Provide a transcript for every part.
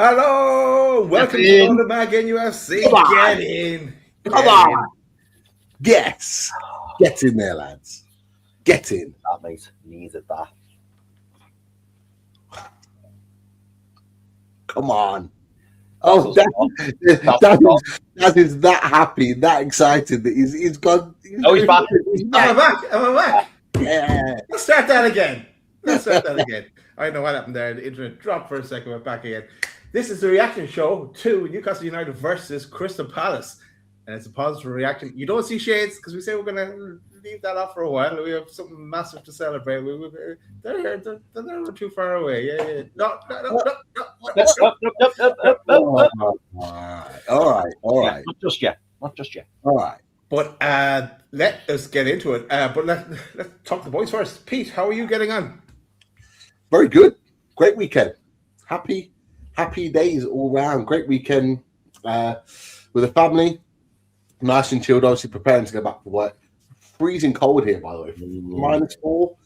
Hello, welcome to the Mag NUFC. Get in. Come on. Yes. Get in there, lads. Get in. That mate needed that. Come on. Oh, Dad is that happy, that excited that he's gone. He's back. I'm back. Yeah. Let's start that again. I don't know what happened there. The internet dropped for a second. We're back again. This is the reaction show to Newcastle United versus Crystal Palace. And it's a positive reaction. You don't see shades because we say we're going to leave that off for a while. We have something massive to celebrate. They're not too far away. Yeah. No. All right. Not just yet. All right. But let us get into it. But let's talk to the boys first. Pete, how are you getting on? Very good. Great weekend. Happy days all round. Great weekend with the family. Nice and chilled, obviously preparing to go back to work. Freezing cold here, by the way. -4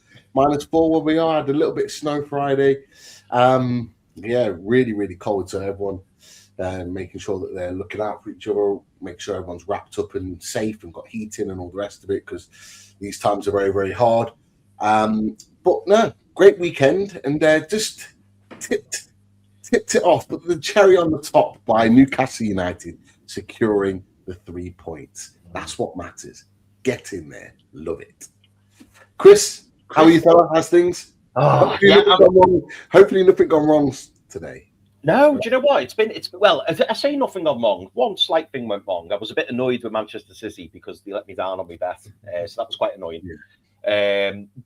where we are. Had a little bit of snow Friday. Really, really cold. So everyone making sure that they're looking out for each other, make sure everyone's wrapped up and safe and got heating and all the rest of it, because these times are very, very hard. But no, great weekend, and just tipped it off. But the cherry on the top by Newcastle United securing the 3 points. That's what matters. Get in there. Love it. Chris, how are you, fella? How's things? Hopefully nothing gone wrong today. No, do you know what? It's well, I say nothing gone wrong. One slight thing went wrong. I was a bit annoyed with Manchester City because they let me down on my bet. So that was quite annoying. Yeah.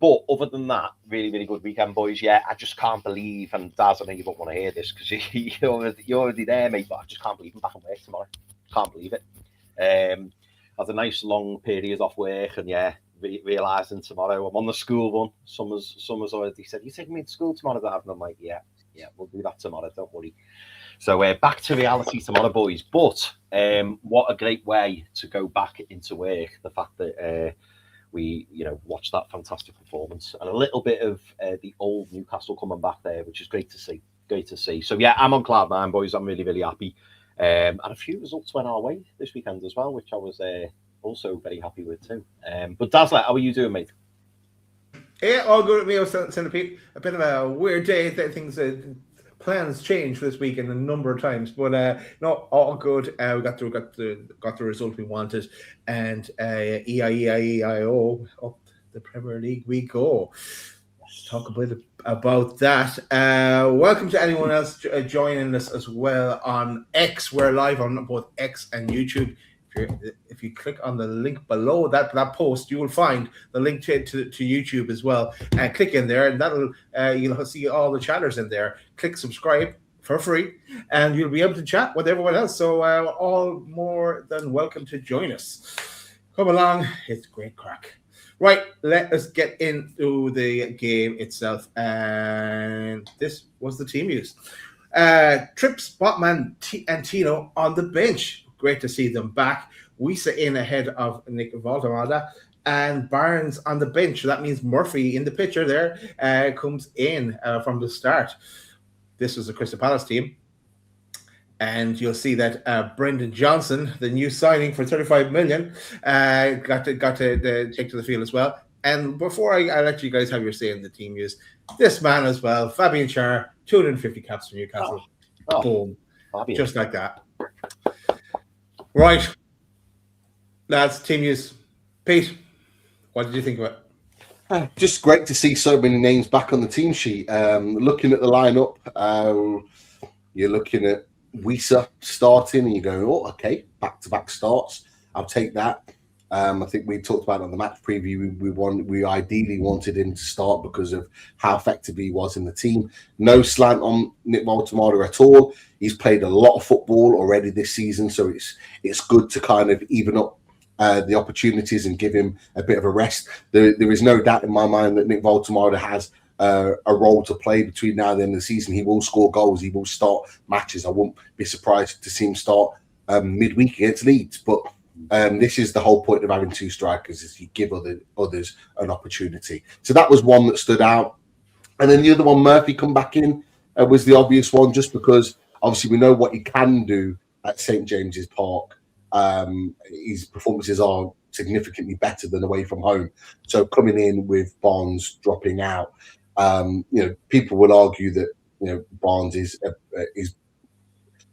But other than that, really, really good weekend, boys. Yeah, I just can't believe, and Daz, I know you won't want to hear this because you're already there, mate, but I just can't believe I'm back on work tomorrow. Can't believe it. Had a nice long period off work, and realising tomorrow I'm on the school run. Summer's already said, "You taking me to school tomorrow, Dad?" And I'm like, yeah, we'll do that tomorrow, don't worry. So back to reality tomorrow, boys. But what a great way to go back into work. The fact that we, watched that fantastic performance and a little bit of the old Newcastle coming back there, which is great to see. So I'm on cloud nine, boys. I'm really, really happy. And a few results went our way this weekend as well, which I was also very happy with too. But Dazzler, how are you doing, mate? Yeah, all good with me. I was saying to Pete, a bit of a weird day. Things plans changed for this weekend a number of times, but no, all good. We got the result we wanted, and EIO up the Premier League we go. Let's talk a bit about that. Welcome to anyone else joining us as well on X. We're live on both X and YouTube. If you click on the link below that post, you will find the link to YouTube as well. And click in there, and that'll you'll see all the chatters in there. Click subscribe for free, and you'll be able to chat with everyone else. So all more than welcome to join us. Come along, it's great crack. Right, let us get into the game itself. And this was the team used. Trips, Botman, and Tino on the bench. Great to see them back. Wisa in ahead of Nick Valdemada, and Barnes on the bench. That means Murphy in the picture there comes in from the start. This was the Crystal Palace team. And you'll see that Brendan Johnson, the new signing for 35 million, got to take to the field as well. And before I let you guys have your say in the team use, this man as well, Fabian Schär, 250 caps for Newcastle. Boom. Fabian. Just like that. Right. Lads, team use. Pete, what did you think of it? Just great to see so many names back on the team sheet. Looking at the lineup, you're looking at Wisa starting, and you go, "Oh, okay, back-to-back starts. I'll take that." I think we talked about it on the match preview. We ideally wanted him to start because of how effective he was in the team. No slant on Nick Valdemada at all. He's played a lot of football already this season, so it's good to kind of even up the opportunities and give him a bit of a rest. There is no doubt in my mind that Nick Valdemada has a role to play between now and the end of the season. He will score goals. He will start matches. I wouldn't be surprised to see him start midweek against Leeds. But this is the whole point of having two strikers, is you give others an opportunity. So that was one that stood out. And then the other one, Murphy come back in, was the obvious one, just because Obviously, we know what he can do at St James's Park. His performances are significantly better than away from home. So coming in with Barnes dropping out, people would argue that Barnes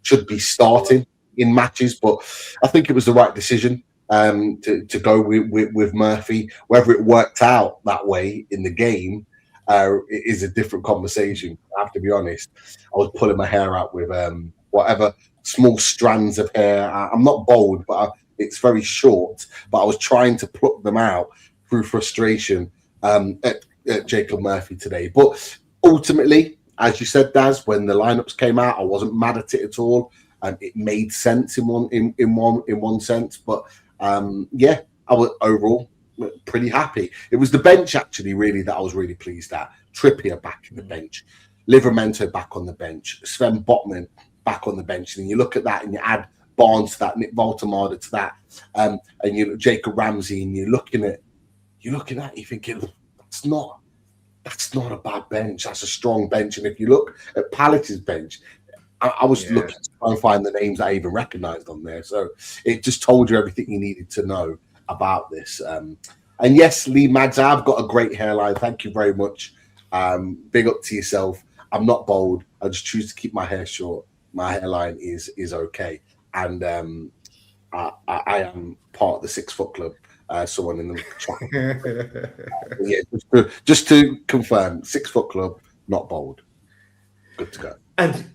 should be starting in matches, but I think it was the right decision to go with Murphy. Whether it worked out that way in the game is a different conversation. I have to be honest. I was pulling my hair out with whatever small strands of hair. I'm not bald, but it's very short. But I was trying to pluck them out through frustration at Jacob Murphy today. But ultimately, as you said, Daz, when the lineups came out, I wasn't mad at it at all. It made sense in one sense. But I was overall pretty happy. It was the bench actually, really, that I was really pleased at. Trippier back in the bench, Livramento back on the bench, Sven Botman back on the bench, and you look at that and you add Barnes to that, Nick Voltemade to that, and you Jacob Ramsey, and you're looking at you're thinking that's not a bad bench. That's a strong bench. And if you look at Palace's bench, I was looking to try and find the names I even recognised on there. So it just told you everything you needed to know about this. And yes, Lee Mads, I've got a great hairline. Thank you very much. Big up to yourself. I'm not bold. I just choose to keep my hair short. My hairline is okay. And I am part of the 6 Foot Club. Someone in the chat. Just to confirm, 6 Foot Club, not bold. Good to go. And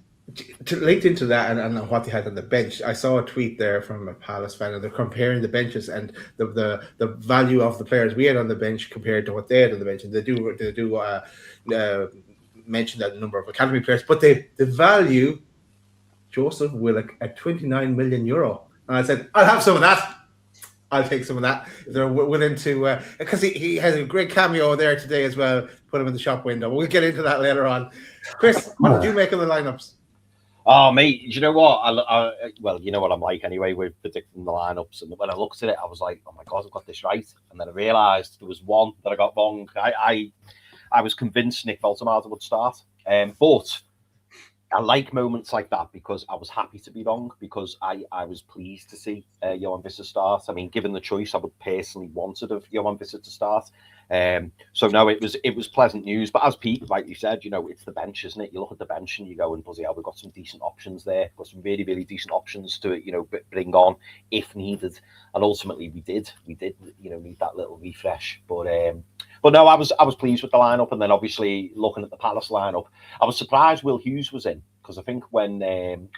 linked into that and what they had on the bench, I saw a tweet there from a Palace fan, and they're comparing the benches and the value of the players we had on the bench compared to what they had on the bench. And they do mention that number of academy players, but they value Joseph Willock at €29 million. And I said, I'll have some of that. I'll take some of that if they're willing to, because he has a great cameo there today as well. Put him in the shop window. We'll get into that later on. Chris, what did you make of the lineups? Oh, mate, you know what? Well, you know what I'm like anyway with predicting the lineups. And when I looked at it, I was like, oh my God, I've got this right. And then I realised there was one that I got wrong. I was convinced Nick Voltemade would start. But I like moments like that because I was happy to be wrong, because I was pleased to see Johan Visser start. I mean, given the choice, I would personally wanted of Johan Visser to start. So no, it was pleasant news. But as Pete rightly said, it's the bench, isn't it? You look at the bench and you go, and bloody hell, we've got some decent options there. Got some really, really decent options to bring on if needed. And ultimately, we did need that little refresh. But no, I was pleased with the lineup. And then obviously looking at the Palace lineup, I was surprised Will Hughes was in, because I think when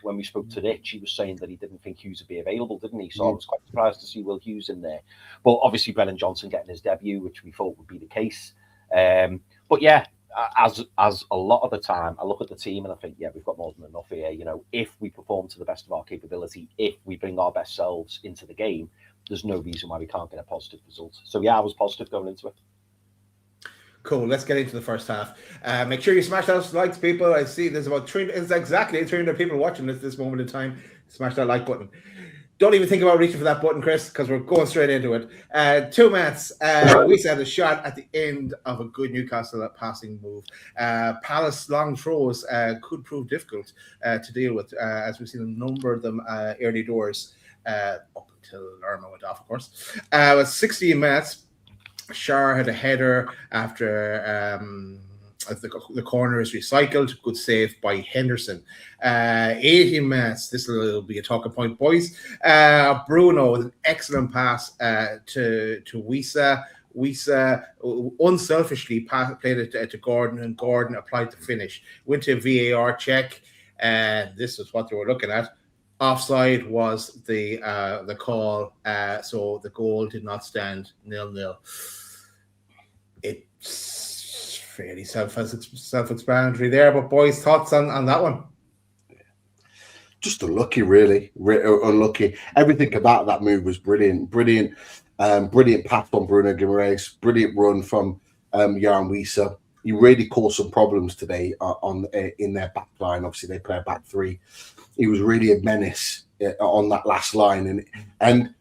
we spoke to Rich, he was saying that he didn't think Hughes would be available, didn't he? So I was quite surprised to see Will Hughes in there. But obviously Brennan Johnson getting his debut, which we thought would be the case. But yeah, as a lot of the time, I look at the team and I think, yeah, we've got more than enough here. If we perform to the best of our capability, if we bring our best selves into the game, there's no reason why we can't get a positive result. So yeah, I was positive going into it. Cool. Let's get into the first half. Make sure you smash those likes, people. I see there's about 300 people watching this moment in time. Smash that like button. Don't even think about reaching for that button, Chris, because we're going straight into it. 2 minutes. We had a shot at the end of a good Newcastle passing move. Palace long throws could prove difficult to deal with, as we've seen a number of them early doors, up until Lerma went off, of course. With 16 minutes. Shar had a header after the corner is recycled. Good save by Henderson. 18 minutes. This will be a talking point, boys. Bruno with an excellent pass to Wissa. Wissa unselfishly played it to Gordon, and Gordon applied the finish. Went to a VAR check, and this is what they were looking at. Offside was the call, so the goal did not stand 0-0. It's fairly self-explanatory there, but boys, thoughts on that one? Just unlucky, really. Unlucky. Everything about that move was brilliant. Brilliant pass from Bruno Guimarães. Brilliant run from Johan Wissa. He really caused some problems today in their back line. Obviously, they play a back three. He was really a menace on that last line, and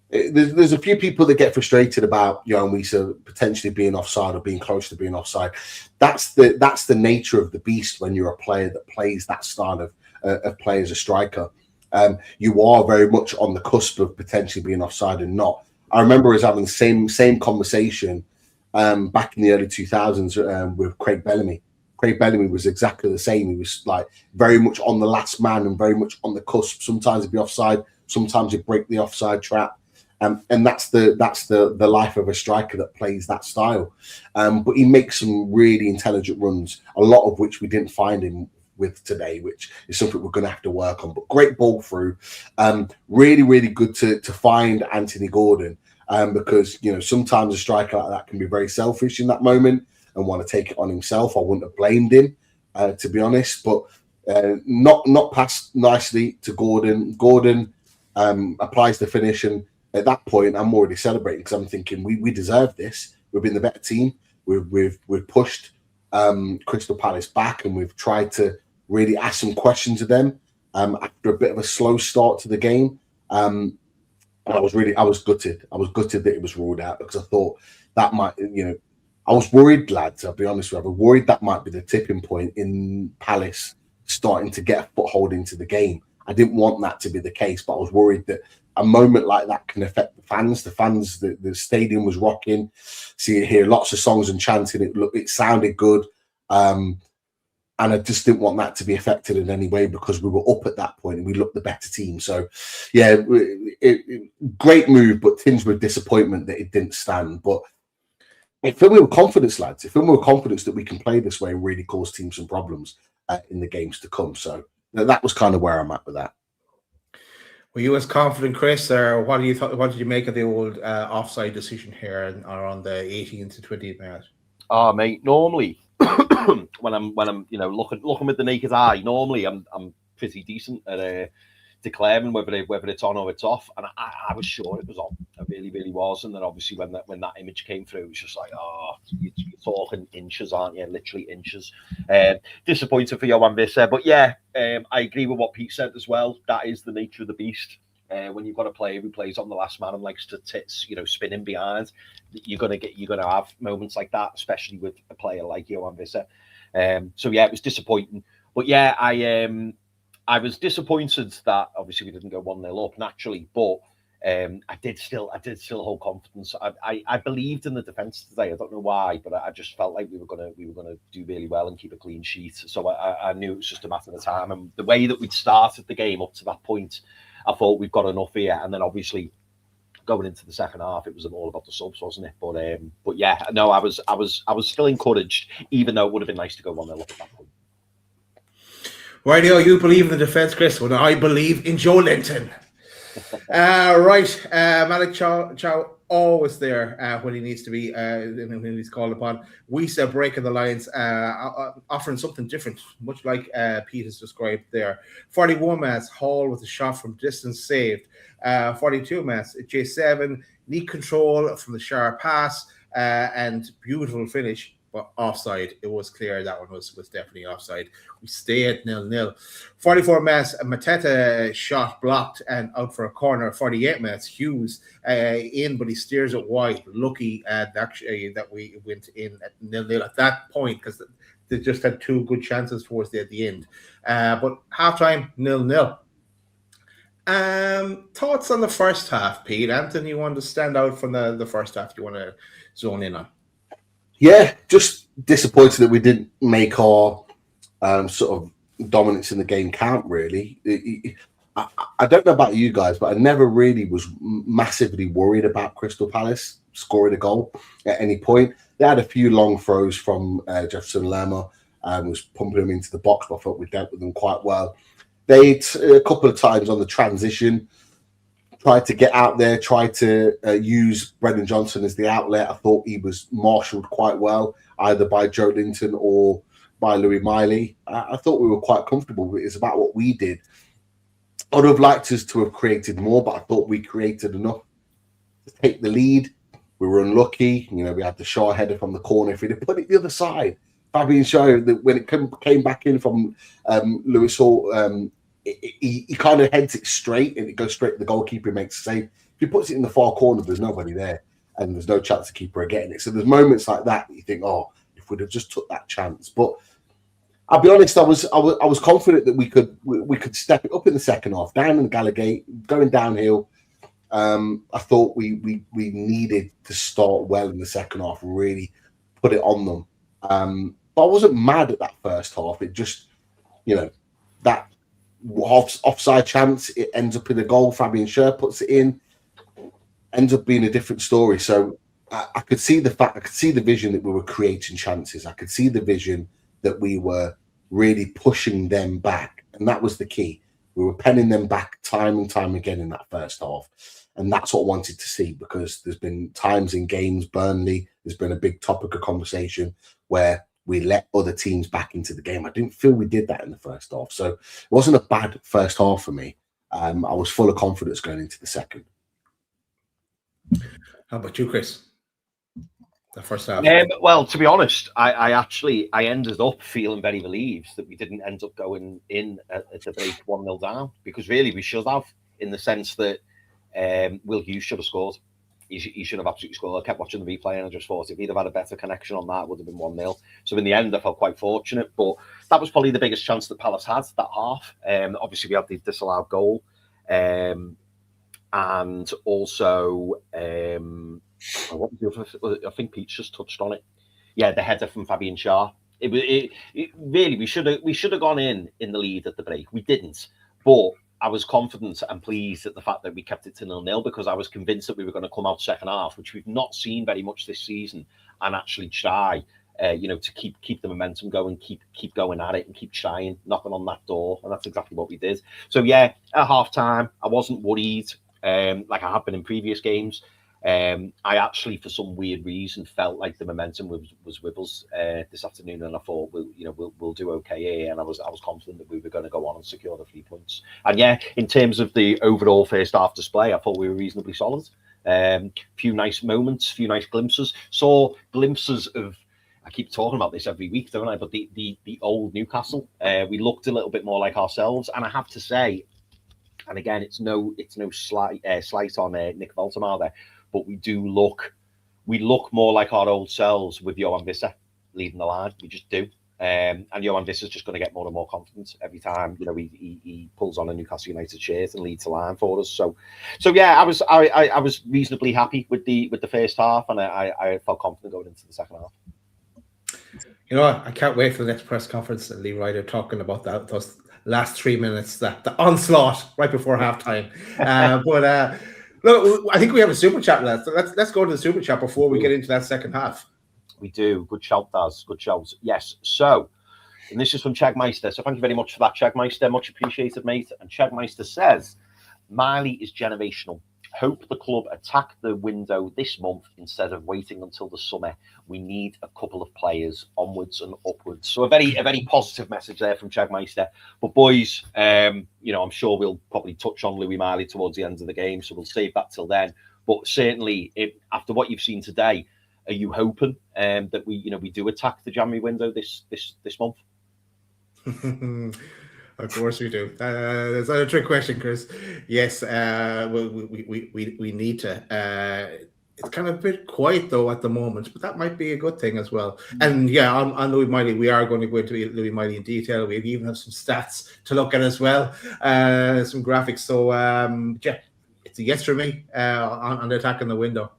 there's a few people that get frustrated about Johan Wissa potentially being offside or being close to being offside. That's the nature of the beast when you're a player that plays that style of play as a striker. You are very much on the cusp of potentially being offside and not. I remember us having the same conversation back in the early 2000s with Craig Bellamy. Craig Bellamy was exactly the same. He was like very much on the last man and very much on the cusp. Sometimes he'd be offside, sometimes he'd break the offside trap. And that's the life of a striker that plays that style. But he makes some really intelligent runs, a lot of which we didn't find him with today, which is something we're going to have to work on. But great ball through. Really, really good to find Anthony Gordon because, you know, sometimes a striker like that can be very selfish in that moment and want to take it on himself. I wouldn't have blamed him, to be honest, but not passed nicely to Gordon. Gordon applies the finish, and at that point, I'm already celebrating because I'm thinking we deserve this. We've been the better team. We've pushed Crystal Palace back, and we've tried to really ask some questions of them after a bit of a slow start to the game. And I was gutted. I was gutted that it was ruled out because I thought that might, you know, I was worried, lads. I'll be honest with you. I was worried that might be the tipping point in Palace starting to get a foothold into the game. I didn't want that to be the case, but I was worried that a moment like that can affect the fans. The stadium was rocking. See, hear lots of songs and chanting. It sounded good. And I just didn't want that to be affected in any way because we were up at that point and we looked the better team. So, yeah, great move, but tinged with disappointment that it didn't stand. But it filled me with confidence, lads. It filled me with confidence that we can play this way and really cause teams some problems in the games to come. So that was kind of where I'm at with that. Were you as confident, Chris, or what did you make of the old offside decision here around the 18th to 20th minute? Oh, mate, normally when I'm you know looking with the naked eye, normally I'm pretty decent at declaring whether it's on or it's off, and I was sure it was on. I really, really was. And then obviously when that image came through, it was just like, oh, you're talking inches, aren't you? Literally inches. Disappointed for Johan Visser, but yeah, I agree with what Pete said as well. That is the nature of the beast. When you've got a player who plays on the last man and likes to spinning behind, you're gonna have moments like that, especially with a player like Johan Visser. So yeah, it was disappointing. But yeah, I was disappointed that obviously we didn't go 1-0 up naturally, but I did still hold confidence. I believed in the defence today. I don't know why, but I just felt like we were gonna do really well and keep a clean sheet. So I knew it was just a matter of time. And the way that we'd started the game up to that point, I thought we've got enough here. And then obviously going into the second half, it was all about the subs, wasn't it? But yeah, no, I was still encouraged, even though it would have been nice to go 1-0 up at that point. Rightio, you believe in the defence, Chris, but I believe in Joe Linton. Right, Malick Thiaw always there when he needs to be, when he's called upon. Wisa breaking the lines, offering something different, much like Pete has described there. 41 minutes, Hall with a shot from distance saved. 42 minutes, J7, neat control from the sharp pass, and beautiful finish. But offside, it was clear that one was definitely offside. We stay at 0-0. 44 minutes, Mateta shot blocked and out for a corner. 48 minutes, Hughes in, but he steers it wide. Lucky that we went in at 0-0 at that point because they just had two good chances towards the end. But halftime, 0-0. Thoughts on the first half, Pete? Anthony, you want to stand out from the first half? You want to zone in on? Yeah, just disappointed that we didn't make our sort of dominance in the game count, really. I don't know about you guys, but I never really was massively worried about Crystal Palace scoring a goal at any point. They had a few long throws from Jefferson Lerma, was pumping them into the box, but I thought we dealt with them quite well. They, a couple of times on the transition, tried to get out there, tried to use Brendan Johnson as the outlet. I thought he was marshalled quite well, either by Joe Linton or by Louis Miley. I thought we were quite comfortable. It's about what we did. I would have liked us to have created more, but I thought we created enough to take the lead. We were unlucky. You know, we had the Shaw header from the corner. If we'd have put it the other side, Fabian Shaw, when it came back in from Lewis Hall, he kind of heads it straight and it goes straight to the goalkeeper, makes a save. If he puts it in the far corner, there's nobody there and there's no chance to keep her getting it. So there's moments like that you think, oh, if we'd have just took that chance. But I'll be honest. I was confident that we could step it up in the second half, down in the Gallagate, going downhill. I thought we needed to start well in the second half, really put it on them. But I wasn't mad at that first half. It just, that offside chance, it ends up in a goal. Fabian Schär puts it in, ends up being a different story. So I could see the vision that we were creating chances. I could see the vision that we were really pushing them back. And that was the key. We were penning them back time and time again in that first half. And that's what I wanted to see, because there's been times in games, Burnley, there's been a big topic of conversation where we let other teams back into the game. I didn't feel we did that in the first half. So it wasn't a bad first half for me. I was full of confidence going into the second. How about you, Chris? The first half. Well, to be honest, I ended up feeling very relieved that we didn't end up going in at the break 1-0 down, because really we should have, in the sense that Will Hughes should have scored. He should have absolutely scored. I kept watching the replay and I just thought if he'd have had a better connection on that, it would have been 1-0. So in the end, I felt quite fortunate, but that was probably the biggest chance that Palace had that half. Obviously, we had the disallowed goal, and also what was the other? I think Pete's just touched on it. Yeah, the header from Fabian Schär. It really, we should have gone in the lead at the break. We didn't, but I was confident and pleased at the fact that we kept it to 0-0, because I was convinced that we were going to come out second half, which we've not seen very much this season, and actually try, to keep the momentum going, keep going at it, and keep trying, knocking on that door, and that's exactly what we did. So yeah, at half time, I wasn't worried, like I have been in previous games. I actually, for some weird reason, felt like the momentum was with us this afternoon, and I thought we'll do okay here, and I was confident that we were going to go on and secure the 3 points. And yeah, in terms of the overall first half display, I thought we were reasonably solid. Few nice moments, few nice glimpses. Saw glimpses of. I keep talking about this every week, don't I? But the old Newcastle, we looked a little bit more like ourselves, and I have to say, and again, it's no slight on Nick Voltemar there. But we look more like our old selves with Johan Visser leading the line. We just do. And Johan Visser's just going to get more and more confident every time, he pulls on a Newcastle United shirt and leads the line for us. So yeah, I was reasonably happy with the first half, and I felt confident going into the second half. I can't wait for the next press conference and Lee Ryder talking about those last 3 minutes, the onslaught right before halftime. Look, I think we have a super chat, lads. Let's go to the super chat before we get into that second half. We do. Good shout, Daz. Good shout. Yes. So, and this is from Chagmeister. So thank you very much for that, Chagmeister. Much appreciated, mate. And Chagmeister says, Miley is generational. Hope the club attack the window this month instead of waiting until the summer. We need a couple of players onwards and upwards. So a very positive message there from Chagmeister. But boys, I'm sure we'll probably touch on Louis Miley towards the end of the game, so we'll save that till then. But certainly, after what you've seen today, are you hoping that we do attack the January window this month? Of course we do. That's not a trick question, Chris. Yes, we need to. It's kind of a bit quiet though at the moment, but that might be a good thing as well. And yeah, on Louis Miley, we are going to go into Louis Miley in detail. We even have some stats to look at as well, some graphics. So yeah, it's a yes for me on the attack in the window.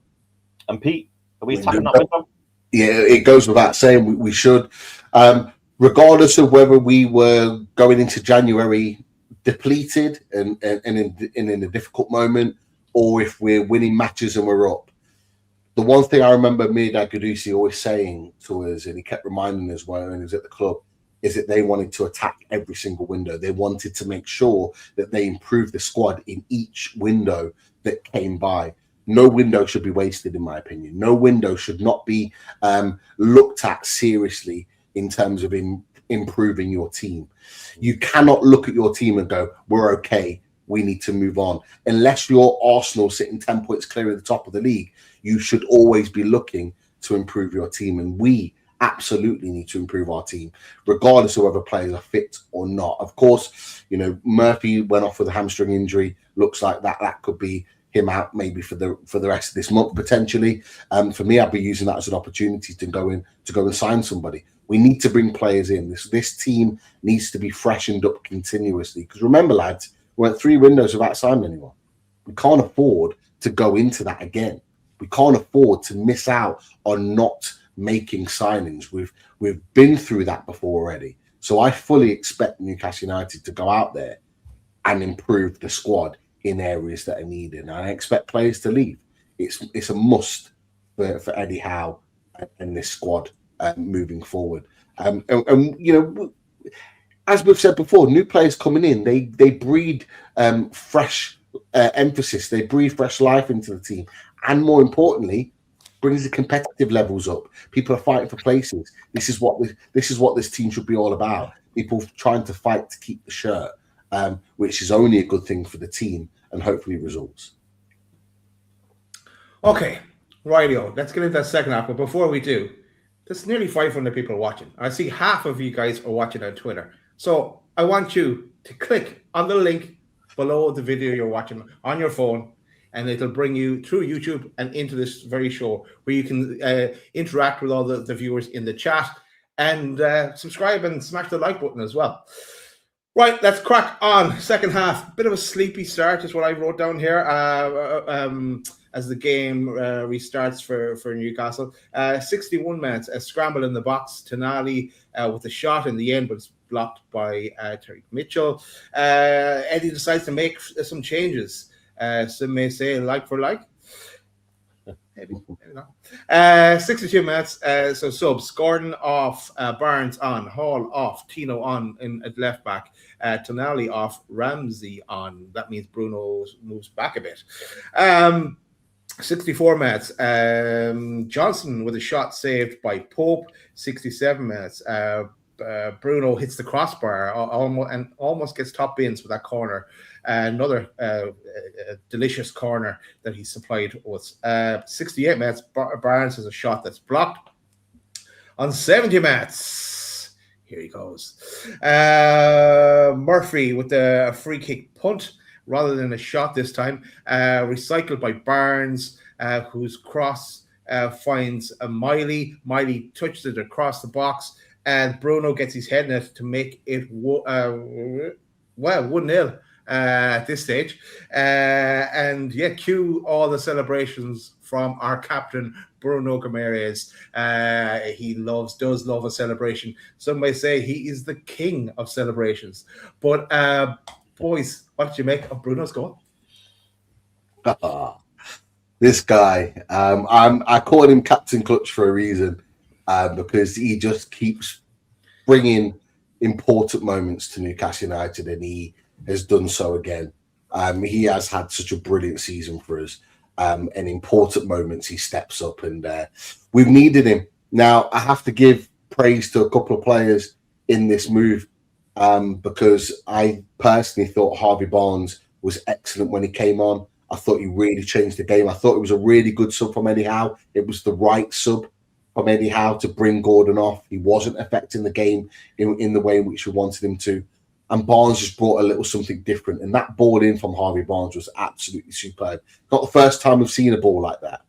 And Pete, are we attacking that window? Yeah, it goes without saying we should. Regardless of whether we were going into January depleted and in a difficult moment, or if we're winning matches and we're up. The one thing I remember Mirdad Gudusi always saying to us, and he kept reminding us when he was at the club, is that they wanted to attack every single window. They wanted to make sure that they improved the squad in each window that came by. No window should be wasted, in my opinion. No window should not be looked at seriously in terms of improving your team. You cannot look at your team and go, we're okay, we need to move on. Unless you're Arsenal sitting 10 points clear at the top of the league, you should always be looking to improve your team. And we absolutely need to improve our team, regardless of whether players are fit or not. Of course, Murphy went off with a hamstring injury. Looks like that could be him out maybe for the rest of this month potentially. For me, I'd be using that as an opportunity to go and sign somebody. We need to bring players in. This team needs to be freshened up continuously. Because remember, lads, we're at 3 windows without signing anyone. We can't afford to go into that again. We can't afford to miss out on not making signings. We've been through that before already. So I fully expect Newcastle United to go out there and improve the squad in areas that are needed. And I expect players to leave. It's a must for Eddie Howe and this squad moving forward. And you know, as we've said before, new players coming in, they breed fresh emphasis. They breathe fresh life into the team. And more importantly, brings the competitive levels up. People are fighting for places. This is what this team should be all about. People trying to fight to keep the shirt, which is only a good thing for the team and hopefully results. Okay, rightio. Let's get into that second half. But before we do, there's nearly 500 people watching. I see half of you guys are watching on Twitter. So I want you to click on the link below the video you're watching on your phone, and it'll bring you through YouTube and into this very show where you can interact with all the viewers in the chat and subscribe and smash the like button as well. Right, let's crack on. Second half, bit of a sleepy start is what I wrote down here as the game restarts for Newcastle. 61 minutes, a scramble in the box. Tonali with a shot in the end, but it's blocked by Terry Mitchell. Eddie decides to make some changes. Some may say like for like. Maybe not. 62 minutes. So subs: Gordon off, Barnes on, Hall off, Tino on at left back, Tonali off, Ramsey on. That means Bruno moves back a bit. 64 minutes. Johnson with a shot saved by Pope. 67 minutes. Bruno hits the crossbar almost gets top bins with that corner. Another delicious corner that he supplied with. 68 minutes, Barnes has a shot that's blocked. On 70 minutes, here he goes. Murphy with a free kick punt rather than a shot this time. Recycled by Barnes, whose cross finds a Miley. Miley touches it across the box, and Bruno gets his head in it to make it 1-0. At this stage, and cue all the celebrations from our captain Bruno Guimarães. He does love a celebration. Some may say he is the king of celebrations. But boys, what did you make of Bruno's goal? This guy, I call him Captain Clutch for a reason, because he just keeps bringing important moments to Newcastle United, and he has done so again. He has had such a brilliant season for us, and important moments he steps up, and we've needed him. Now, I have to give praise to a couple of players in this move, because I personally thought Harvey Barnes was excellent when he came on. I thought he really changed the game. I thought it was a really good sub from Eddie Howe. It was the right sub from Eddie Howe to bring Gordon off. He wasn't affecting the game in the way in which we wanted him to. And Barnes just brought a little something different. And that ball in from Harvey Barnes was absolutely superb. Not the first time we've seen a ball like that.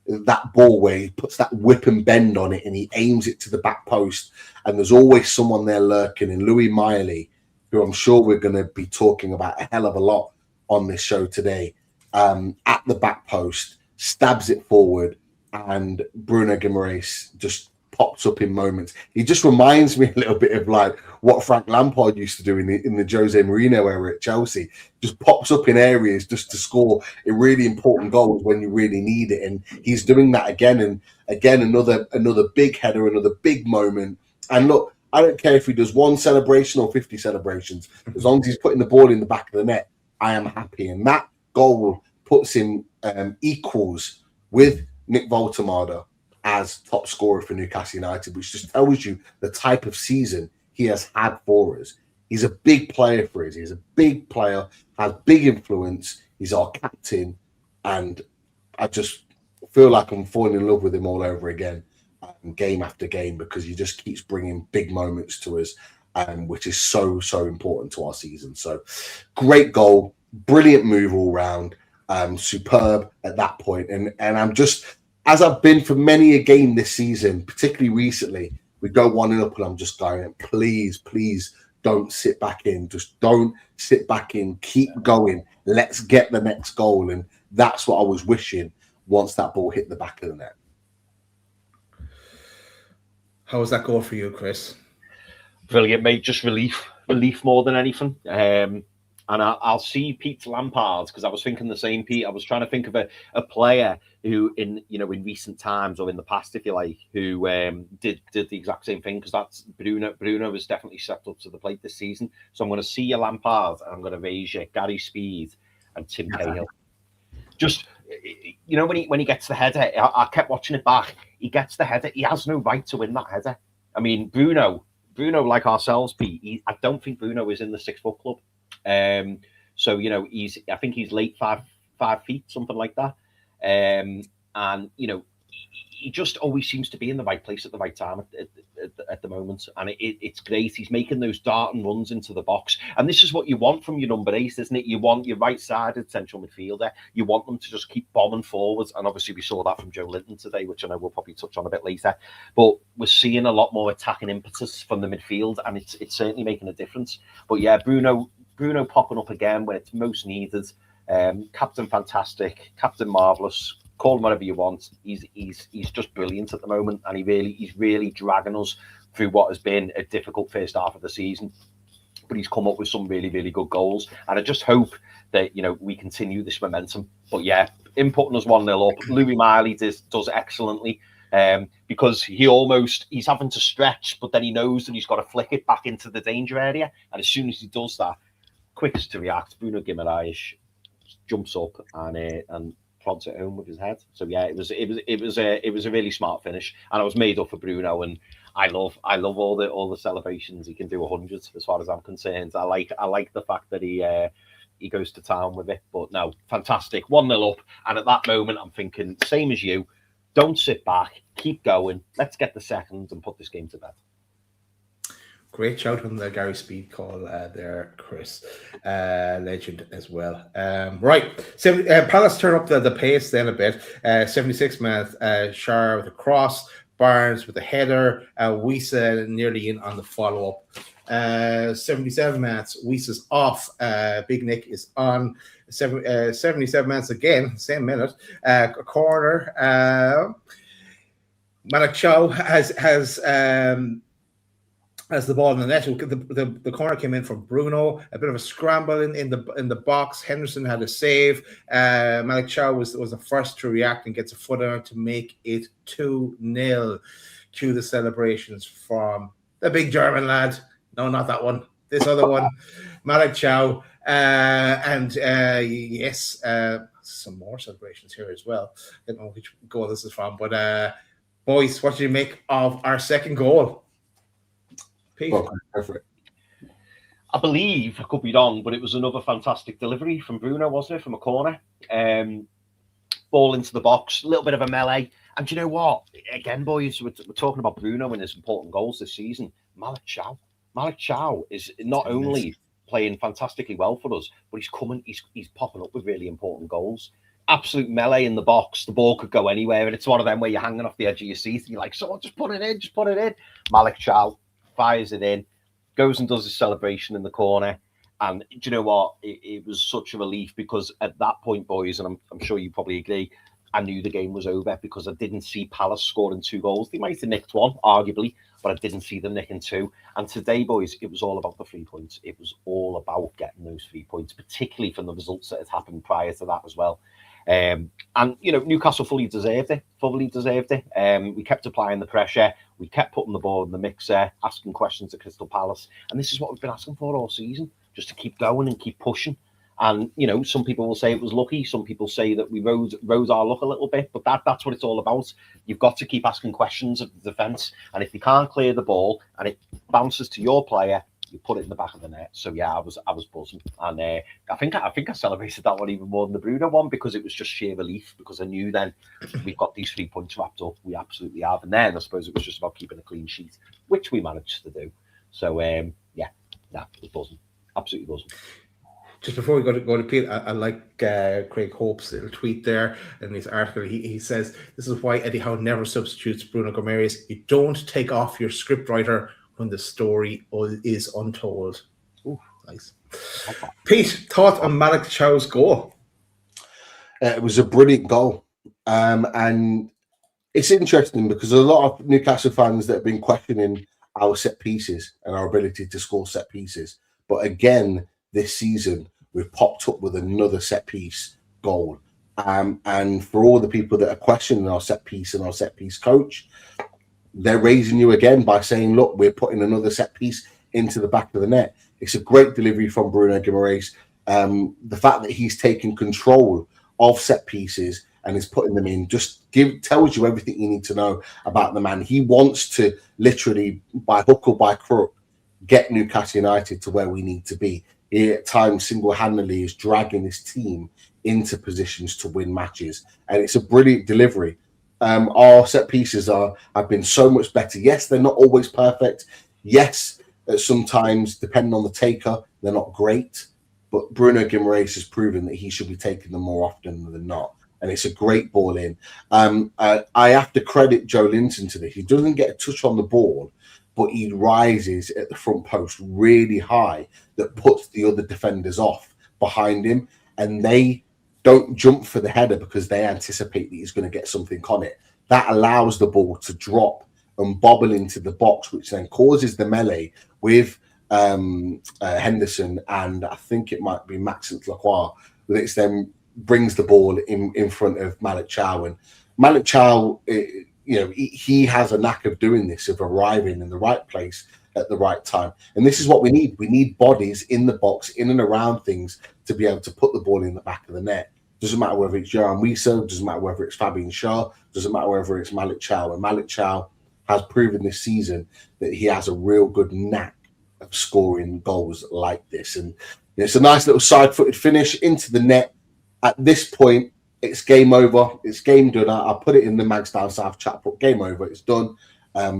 That ball where he puts that whip and bend on it and he aims it to the back post. And there's always someone there lurking. And Louis Miley, who I'm sure we're going to be talking about a hell of a lot on this show today, at the back post, stabs it forward. And Bruno Guimarães just pops up in moments. He just reminds me a little bit of like what Frank Lampard used to do in the Jose Mourinho era at Chelsea. Just pops up in areas just to score a really important goals when you really need it. And he's doing that again and again. Another big header, another big moment. And look, I don't care if he does one celebration or 50 celebrations. As long as he's putting the ball in the back of the net, I am happy. And that goal puts him equals with Nick Voltemada as top scorer for Newcastle United, which just tells you the type of season he has had for us. He's a big player for us. He's a big player, has big influence. He's our captain, and I just feel like I'm falling in love with him all over again, game after game, because he just keeps bringing big moments to us, which is so important to our season. So, great goal, brilliant move all round. superb at that point. And I'm just, as I've been for many a game this season, particularly recently, we go 1-0 up and I'm just going, please don't sit back in. Just don't sit back in. Keep going. Let's get the next goal. And that's what I was wishing once that ball hit the back of the net. How was that goal for you, Chris? Brilliant, mate. Just relief more than anything. And I'll see Pete's Lampard, because I was thinking the same, Pete. I was trying to think of a player who, in recent times or in the past, if you like, who did the exact same thing, because that's Bruno. Bruno has definitely stepped up to the plate this season. So I'm going to see you Lampard, and I'm going to raise you Gary Speed and Tim Cahill. Just, when he gets the header, I kept watching it back. He gets the header. He has no right to win that header. I mean, Bruno, like ourselves, Pete. I don't think Bruno is in the 6 foot club. So I think he's late 5 feet, something like that. And he just always seems to be in the right place at the right time at the moment, and it's great. He's making those darting runs into the box, and this is what you want from your number 8, isn't it? You want your right-sided central midfielder. You want them to just keep bombing forwards, and obviously we saw that from Joe Linton today, which I know we'll probably touch on a bit later. But we're seeing a lot more attacking impetus from the midfield, and it's certainly making a difference. But yeah, Bruno popping up again when it's most needed. Captain fantastic, Captain marvelous. Call him whatever you want. He's just brilliant at the moment, and he's really dragging us through what has been a difficult first half of the season. But he's come up with some really, really good goals, and I just hope that we continue this momentum. But yeah, in putting us 1-0 up, Louis Miley does excellently, because he's having to stretch, but then he knows that he's got to flick it back into the danger area, and as soon as he does that, quickest to react, Bruno Guimarães jumps up and prods it home with his head. So yeah, it was a really smart finish, and I was made up for Bruno, and I love all the celebrations. He can do 100 as far as I'm concerned. I like the fact that he goes to town with it. But no, fantastic, 1-0 up, and at that moment I'm thinking, same as you, don't sit back, keep going, let's get the second and put this game to bed. Great shout on the Gary Speed call there, Chris. Legend as well. Right. Palace turn up the pace then a bit. 76 minutes. Shar with a cross. Barnes with a header. Wisa nearly in on the follow-up. 77 minutes. Wisa's off. Big Nick is on. 77 minutes again. Same minute. A corner. Malick Thiaw has the ball in the net. The corner came in from Bruno. A bit of a scramble in the box. Henderson had a save. Malick Thiaw was the first to react and gets a foot on it to make it 2-0. Cue the celebrations from the big German lad. No, not that one. This other one. Malick Thiaw. Yes, some more celebrations here as well. I don't know which goal this is from, but boys, what do you make of our second goal? Well, perfect. I believe, I could be wrong, but it was another fantastic delivery from Bruno, wasn't it? From a corner. Ball into the box, a little bit of a melee. And do you know what? Again, boys, we're talking about Bruno and his important goals this season. Malick Thiaw is not only playing fantastically well for us, but he's popping up with really important goals. Absolute melee in the box. The ball could go anywhere, and it's one of them where you're hanging off the edge of your seat and you're like, so just put it in. Malick Thiaw fires it in, goes and does his celebration in the corner. And do you know what? It was such a relief, because at that point, boys, and I'm sure you probably agree, I knew the game was over, because I didn't see Palace scoring 2 goals. They might have nicked one, arguably, but I didn't see them nicking 2. And today, boys, it was all about the 3 points. It was all about getting those 3 points, particularly from the results that had happened prior to that as well. And Newcastle fully deserved it. We kept applying the pressure. We kept putting the ball in the mixer, asking questions at Crystal Palace, and this is what we've been asking for all season: just to keep going and keep pushing. And some people will say it was lucky. Some people say that we rode our luck a little bit, but that's what it's all about. You've got to keep asking questions of the defence, and if you can't clear the ball and it bounces to your player, you put it in the back of the net. So yeah, I was buzzing, and I think I celebrated that one even more than the Bruno one, because it was just sheer relief, because I knew then we've got these 3 points wrapped up. We absolutely have, and then I suppose it was just about keeping a clean sheet, which we managed to do. So it was buzzing, absolutely buzzing. Just before we go to Pete, I like Craig Hope's little tweet there in his article. He says, this is why Eddie Howe never substitutes Bruno Guimarães. You don't take off your scriptwriter when the story is untold. Ooh, nice. Pete, thought on Malick Thiaw's goal? It was a brilliant goal. And it's interesting because a lot of Newcastle fans that have been questioning our set pieces and our ability to score set pieces. But again, this season, we've popped up with another set piece goal. And for all the people that are questioning our set piece and our set piece coach, they're raising you again by saying, look, we're putting another set piece into the back of the net. It's a great delivery from Bruno Guimarães. The fact that he's taken control of set pieces and is putting them in just tells you everything you need to know about the man. He wants to literally, by hook or by crook, get Newcastle United to where we need to be. He at times single-handedly is dragging his team into positions to win matches. And it's a brilliant delivery. Our set pieces have been so much better. Yes, they're not always perfect. Yes, sometimes, depending on the taker, they're not great. But Bruno Guimarães has proven that he should be taking them more often than not. And it's a great ball in. I have to credit Joe Linton to this. He doesn't get a touch on the ball, but he rises at the front post really high that puts the other defenders off behind him. And they don't jump for the header because they anticipate that he's going to get something on it. That allows the ball to drop and bobble into the box, which then causes the melee with Henderson and I think it might be Maxence Lacroix, which then brings the ball in front of Malick Thiaw. And Malick Thiaw, he has a knack of doing this, of arriving in the right place at the right time. And this is what we need. We need bodies in the box, in and around things, to be able to put the ball in the back of the net. Doesn't matter whether it's Johan Wieso, doesn't matter whether it's Fabian Schär, doesn't matter whether it's Malick Thiaw. And Malick Thiaw has proven this season that he has a real good knack of scoring goals like this. And it's a nice little side-footed finish into the net. At this point, it's game over. It's game done. I put it in the Mags Down South chat, but game over. It's done.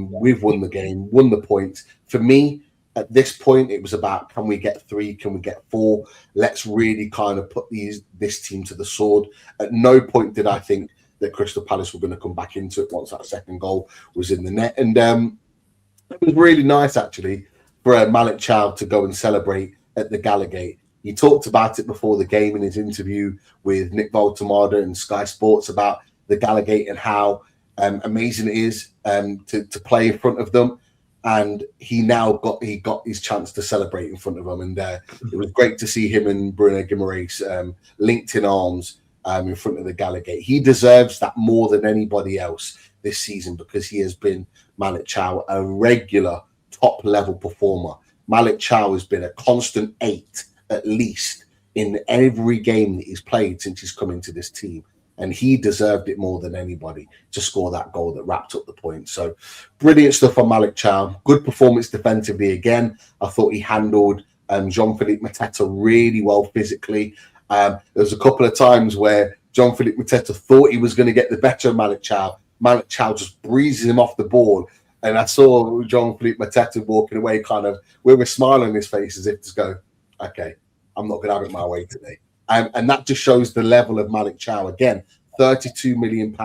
We've won the game, won the points. For me, at this point, it was about, can we get 3? Can we get 4? Let's really kind of put this team to the sword. At no point did I think that Crystal Palace were going to come back into it once that second goal was in the net. And it was really nice, actually, for Malick Thiaw to go and celebrate at the Gallagate. He talked about it before the game in his interview with Nick Voltamada and Sky Sports about the Gallagate and how amazing it is to play in front of them. And he got his chance to celebrate in front of them. And it was great to see him and Bruno Guimarães linked in arms in front of the Gallagate. He deserves that more than anybody else this season because he has been, Malick Thiaw, a regular top-level performer. Malick Thiaw has been a constant 8 at least in every game that he's played since he's come into this team. And he deserved it more than anybody to score that goal that wrapped up the point. So brilliant stuff from Malick Thiaw. Good performance defensively again. I thought he handled Jean-Philippe Mateta really well physically. There was a couple of times where Jean-Philippe Mateta thought he was going to get the better of Malick Thiaw. Malick Thiaw just breezes him off the ball. And I saw Jean-Philippe Mateta walking away kind of with a smile on his face as if to go, okay, I'm not going to have it my way today. And that just shows the level of Malick Thiaw. Again, £32 million,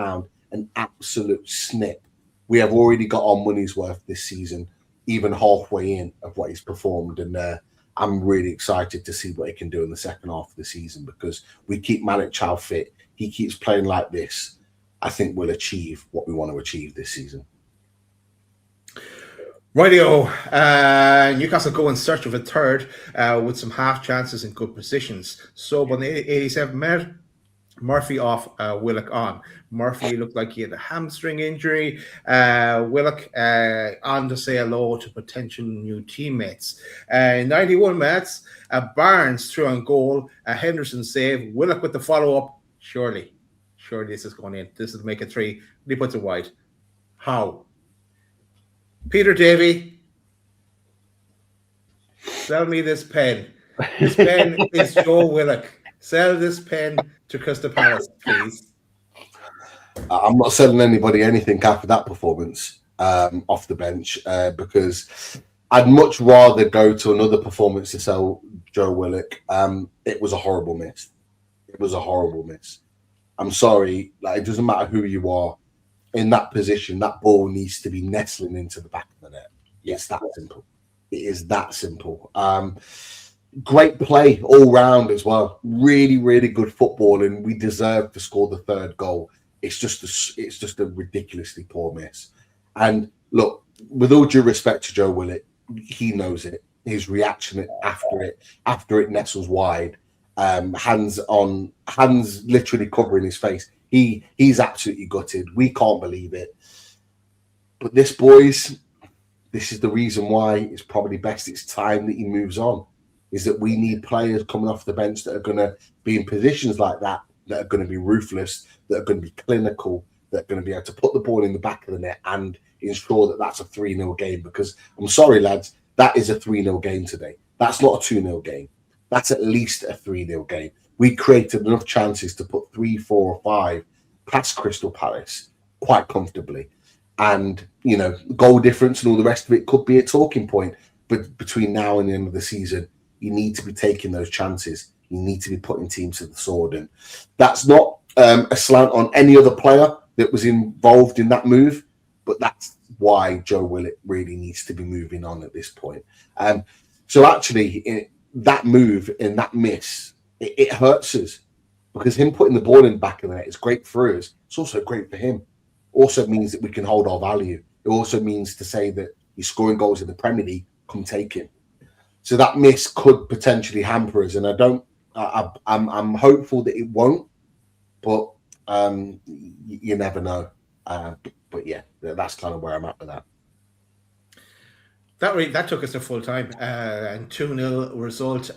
an absolute snip. We have already got our money's worth this season, even halfway in of what he's performed. And I'm really excited to see what he can do in the second half of the season because we keep Malick Thiaw fit. He keeps playing like this. I think we'll achieve what we want to achieve this season. Rightio, Newcastle go in search of a third with some half chances in good positions. So on the 87th minute, Murphy off, Willock on. Murphy looked like he had a hamstring injury. Willock on to say hello to potential new teammates. 91 minutes, Barnes through on goal, Henderson save, Willock with the follow-up. Surely this is going in. This is make it 3. He puts it wide. How? Peter Davey, sell me this pen. This pen is Joe Willock. Sell this pen to Crystal Palace, please. I'm not selling anybody anything after that performance off the bench because I'd much rather go to another performance to sell Joe Willock. It was a horrible miss. It was a horrible miss. I'm sorry. Like, it doesn't matter who you are in that position. That ball needs to be nestling into the back of the net. It's that simple. It is that simple. Great play all round as well. Really, really good football, and we deserve to score the third goal. It's just a ridiculously poor miss. And look, with all due respect to Joe Willock, he knows it. His reaction after it nestles wide, hands literally covering his face. He's absolutely gutted. We can't believe it. But this, boys, this is the reason why it's probably best it's time that he moves on. Is that we need players coming off the bench that are going to be in positions like that are going to be ruthless, that are going to be clinical, that are going to be able to put the ball in the back of the net and ensure that that's a 3-0 game. Because I'm sorry, lads, that is a 3-0 game today. That's not a 2-0 game. That's at least a 3-0 game. We created enough chances to put 3, 4, or 5 past Crystal Palace quite comfortably. And, you know, goal difference and all the rest of it could be a talking point. But between now and the end of the season, you need to be taking those chances. You need to be putting teams to the sword. And that's not a slant on any other player that was involved in that move, but that's why Joe Willock really needs to be moving on at this point. So actually, that move and that miss, it hurts us, because him putting the ball in the back of the net is great for us. It's also great for him. Also means that we can hold our value. It also means to say that he's scoring goals in the Premier League, come take him. So that miss could potentially hamper us, and I'm hopeful that it won't, but you never know. But yeah, that's kind of where I'm at with that. That took us to full time, and 2-0 result,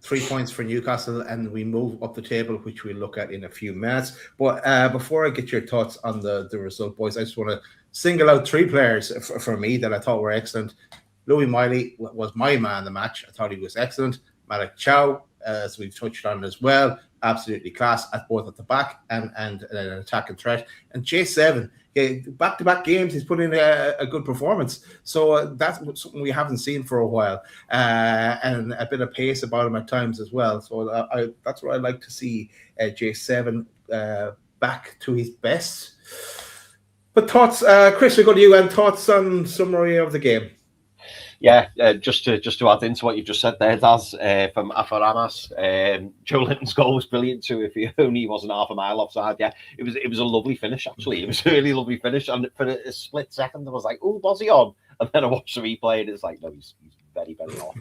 3 points for Newcastle, and we move up the table, which we'll look at in a few minutes. But before I get your thoughts on the result, boys, I just want to single out 3 players for me that I thought were excellent. Louis Miley was my man of the match. I thought he was excellent. Malick Thiaw, as we've touched on as well, absolutely class at both at the back and an attacking threat. And J7, back-to-back games, he's put in a good performance. So that's something we haven't seen for a while, and a bit of pace about him at times as well. So that's what I'd like to see, J7 back to his best. But thoughts, Chris, we go to you, and thoughts on summary of the game. Yeah, just to add into what you just said there, Daz, from Afaramas, Joe Linton's goal was brilliant too. If he only wasn't half a mile offside, yeah, it was a lovely finish. Actually, it was a really lovely finish. And for a split second, I was like, "Oh, was he on?" And then I watched the replay, and it's like, "No, he's very, very off."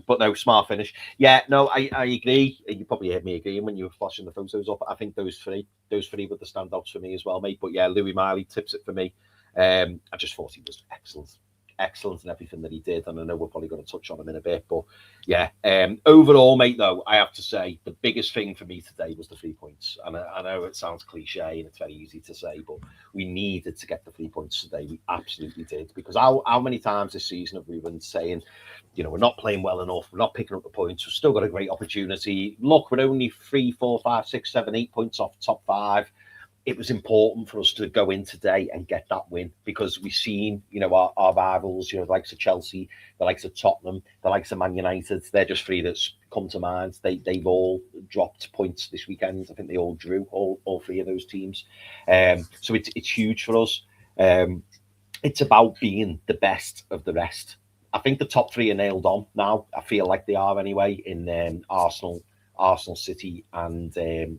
But no, smart finish. Yeah, no, I agree. You probably heard me agreeing when you were flashing the photos up. I think those three were the standouts for me as well, mate. But yeah, Louis Miley tips it for me. I just thought he was excellent in everything that he did, and I know we're probably going to touch on him in a bit, but yeah, overall, mate, though, I have to say the biggest thing for me today was the 3 points. And I know it sounds cliche and it's very easy to say, but we needed to get the 3 points today. We absolutely did, because how many times this season have we been saying, you know, we're not playing well enough, we're not picking up the points, we've still got a great opportunity. Look, we're only 3, 4, 5, 6, 7, 8 points off the top 5. It was important for us to go in today and get that win, because we've seen, you know, our rivals, you know, the likes of Chelsea, the likes of Tottenham, the likes of Man United. They're just 3 that's come to mind. They've all dropped points this weekend. I think they all drew, all 3 of those teams. So it's huge for us. It's about being the best of the rest. I think the top 3 are nailed on now. I feel like they are anyway, in Arsenal, City, and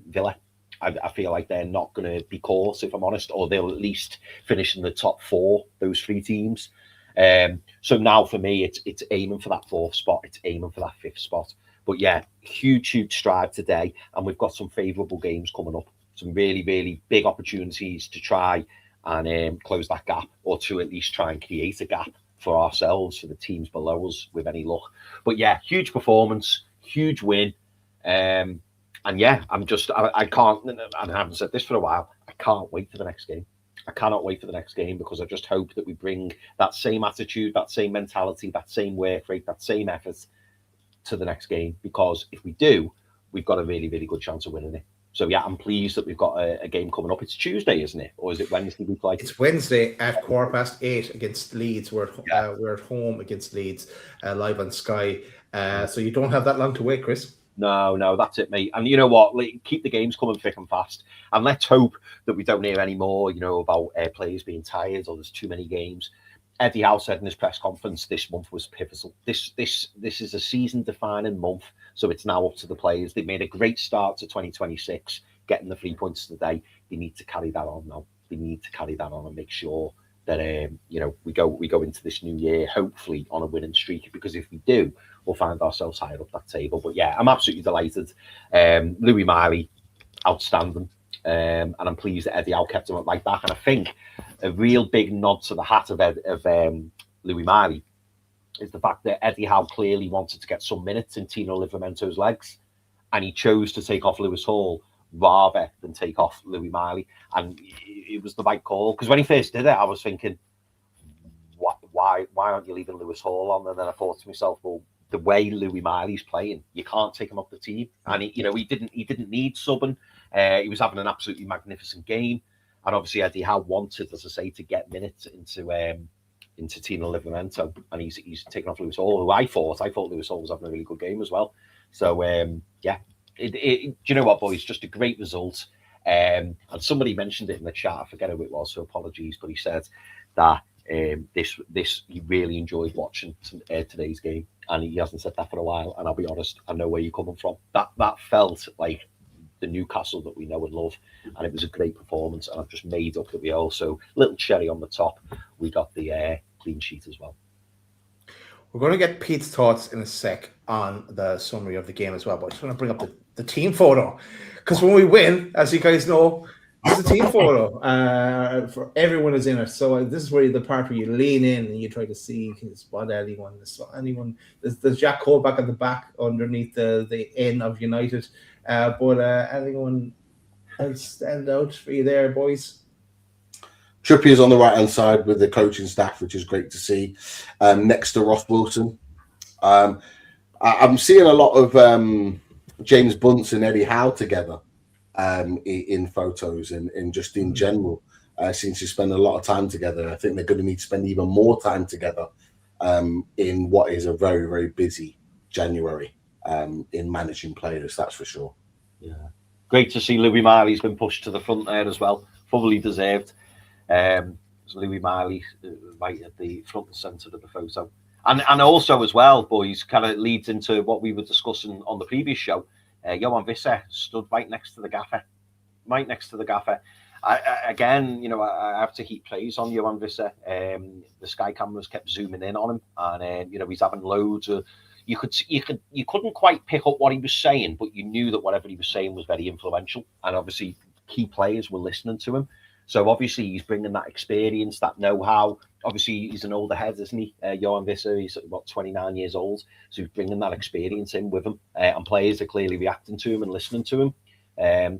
Villa. I feel like they're not going to be caught, if I'm honest, or they'll at least finish in the top 4, those 3 teams. So now for me, it's aiming for that 4th spot. It's aiming for that 5th spot. But yeah, huge stride today. And we've got some favourable games coming up. Some really, really big opportunities to try and close that gap, or to at least try and create a gap for ourselves, for the teams below us, with any luck. But yeah, huge performance, huge win. And yeah, I can't, and I haven't said this for a while, I can't wait for the next game. I cannot wait for the next game, because I just hope that we bring that same attitude, that same mentality, that same work rate, that same effort to the next game. Because if we do, we've got a really, really good chance of winning it. So yeah, I'm pleased that we've got a game coming up. It's Tuesday, isn't it, or is it Wednesday? We play. It's Wednesday at 8:15 against Leeds. We're at home against Leeds, live on Sky. So you don't have that long to wait, Chris. No, that's it, mate. And you know what? Keep the games coming thick and fast. And let's hope that we don't hear any more, about players being tired or there's too many games. Eddie Howe said in his press conference this month was pivotal. This is a season-defining month, so it's now up to the players. They've made a great start to 2026, getting the 3 points today. They need to carry that on now. They need to carry that on and make sure that we go into this new year hopefully on a winning streak, because if we do, we'll find ourselves higher up that table. But yeah, I'm absolutely delighted. Louis Mali, outstanding, and I'm pleased that Eddie Howe kept him at right back. And I think a real big nod to the hat of Louis Mali is the fact that Eddie Howe clearly wanted to get some minutes in Tino Livramento's legs, and he chose to take off Lewis Hall rather than take off Louis Mali, and it was the right call. Because when he first did it, I was thinking, why aren't you leaving Lewis Hall on? And then I thought to myself, well, the way Louis Mali's playing, you can't take him off the team, and he didn't need subbing. He was having an absolutely magnificent game, and obviously Eddie Howe wanted, as I say, to get minutes into Tino Livramento, and he's taken off Lewis Hall, who I thought Lewis Hall was having a really good game as well. So yeah. Do you know what, boys? Just a great result. And somebody mentioned it in the chat. I forget who it was, so apologies. But he said that this he really enjoyed watching today's game, and he hasn't said that for a while. And I'll be honest, I know where you're coming from. That felt like the Newcastle that we know and love, and it was a great performance. And I've just made up that we also, little cherry on the top, we got the clean sheet as well. We're going to get Pete's thoughts in a sec on the summary of the game as well, but I just want to bring up the team photo, because when we win, as you guys know, it's a team photo. For everyone is in it. So this is where the part where you lean in and you try to see, can you spot anyone? There's Jack Cole back at the back underneath the N of United. But anyone else stand out for you there, boys? Trippier's on the right-hand side with the coaching staff, which is great to see. Next to Ross Wilson. I'm seeing a lot of James Bunce and Eddie Howe together in photos and just in general. Since you spend a lot of time together, I think they're going to need to spend even more time together in what is a very, very busy January in managing players, that's for sure. Yeah, great to see Louis Mali's been pushed to the front there as well. Fully deserved. Louis Mali right at the front and centre of the photo, and also as well, boys, kind of leads into what we were discussing on the previous show. Johan Visser stood right next to the gaffer. I have to heap praise on Johan Visser. The Sky cameras kept zooming in on him, and he's having loads of. You couldn't quite pick up what he was saying, but you knew that whatever he was saying was very influential, and obviously key players were listening to him. So obviously he's bringing that experience, that know-how. Obviously he's an older head, isn't he? Johan Visser, he's about 29 years old. So he's bringing that experience in with him, and players are clearly reacting to him and listening to him.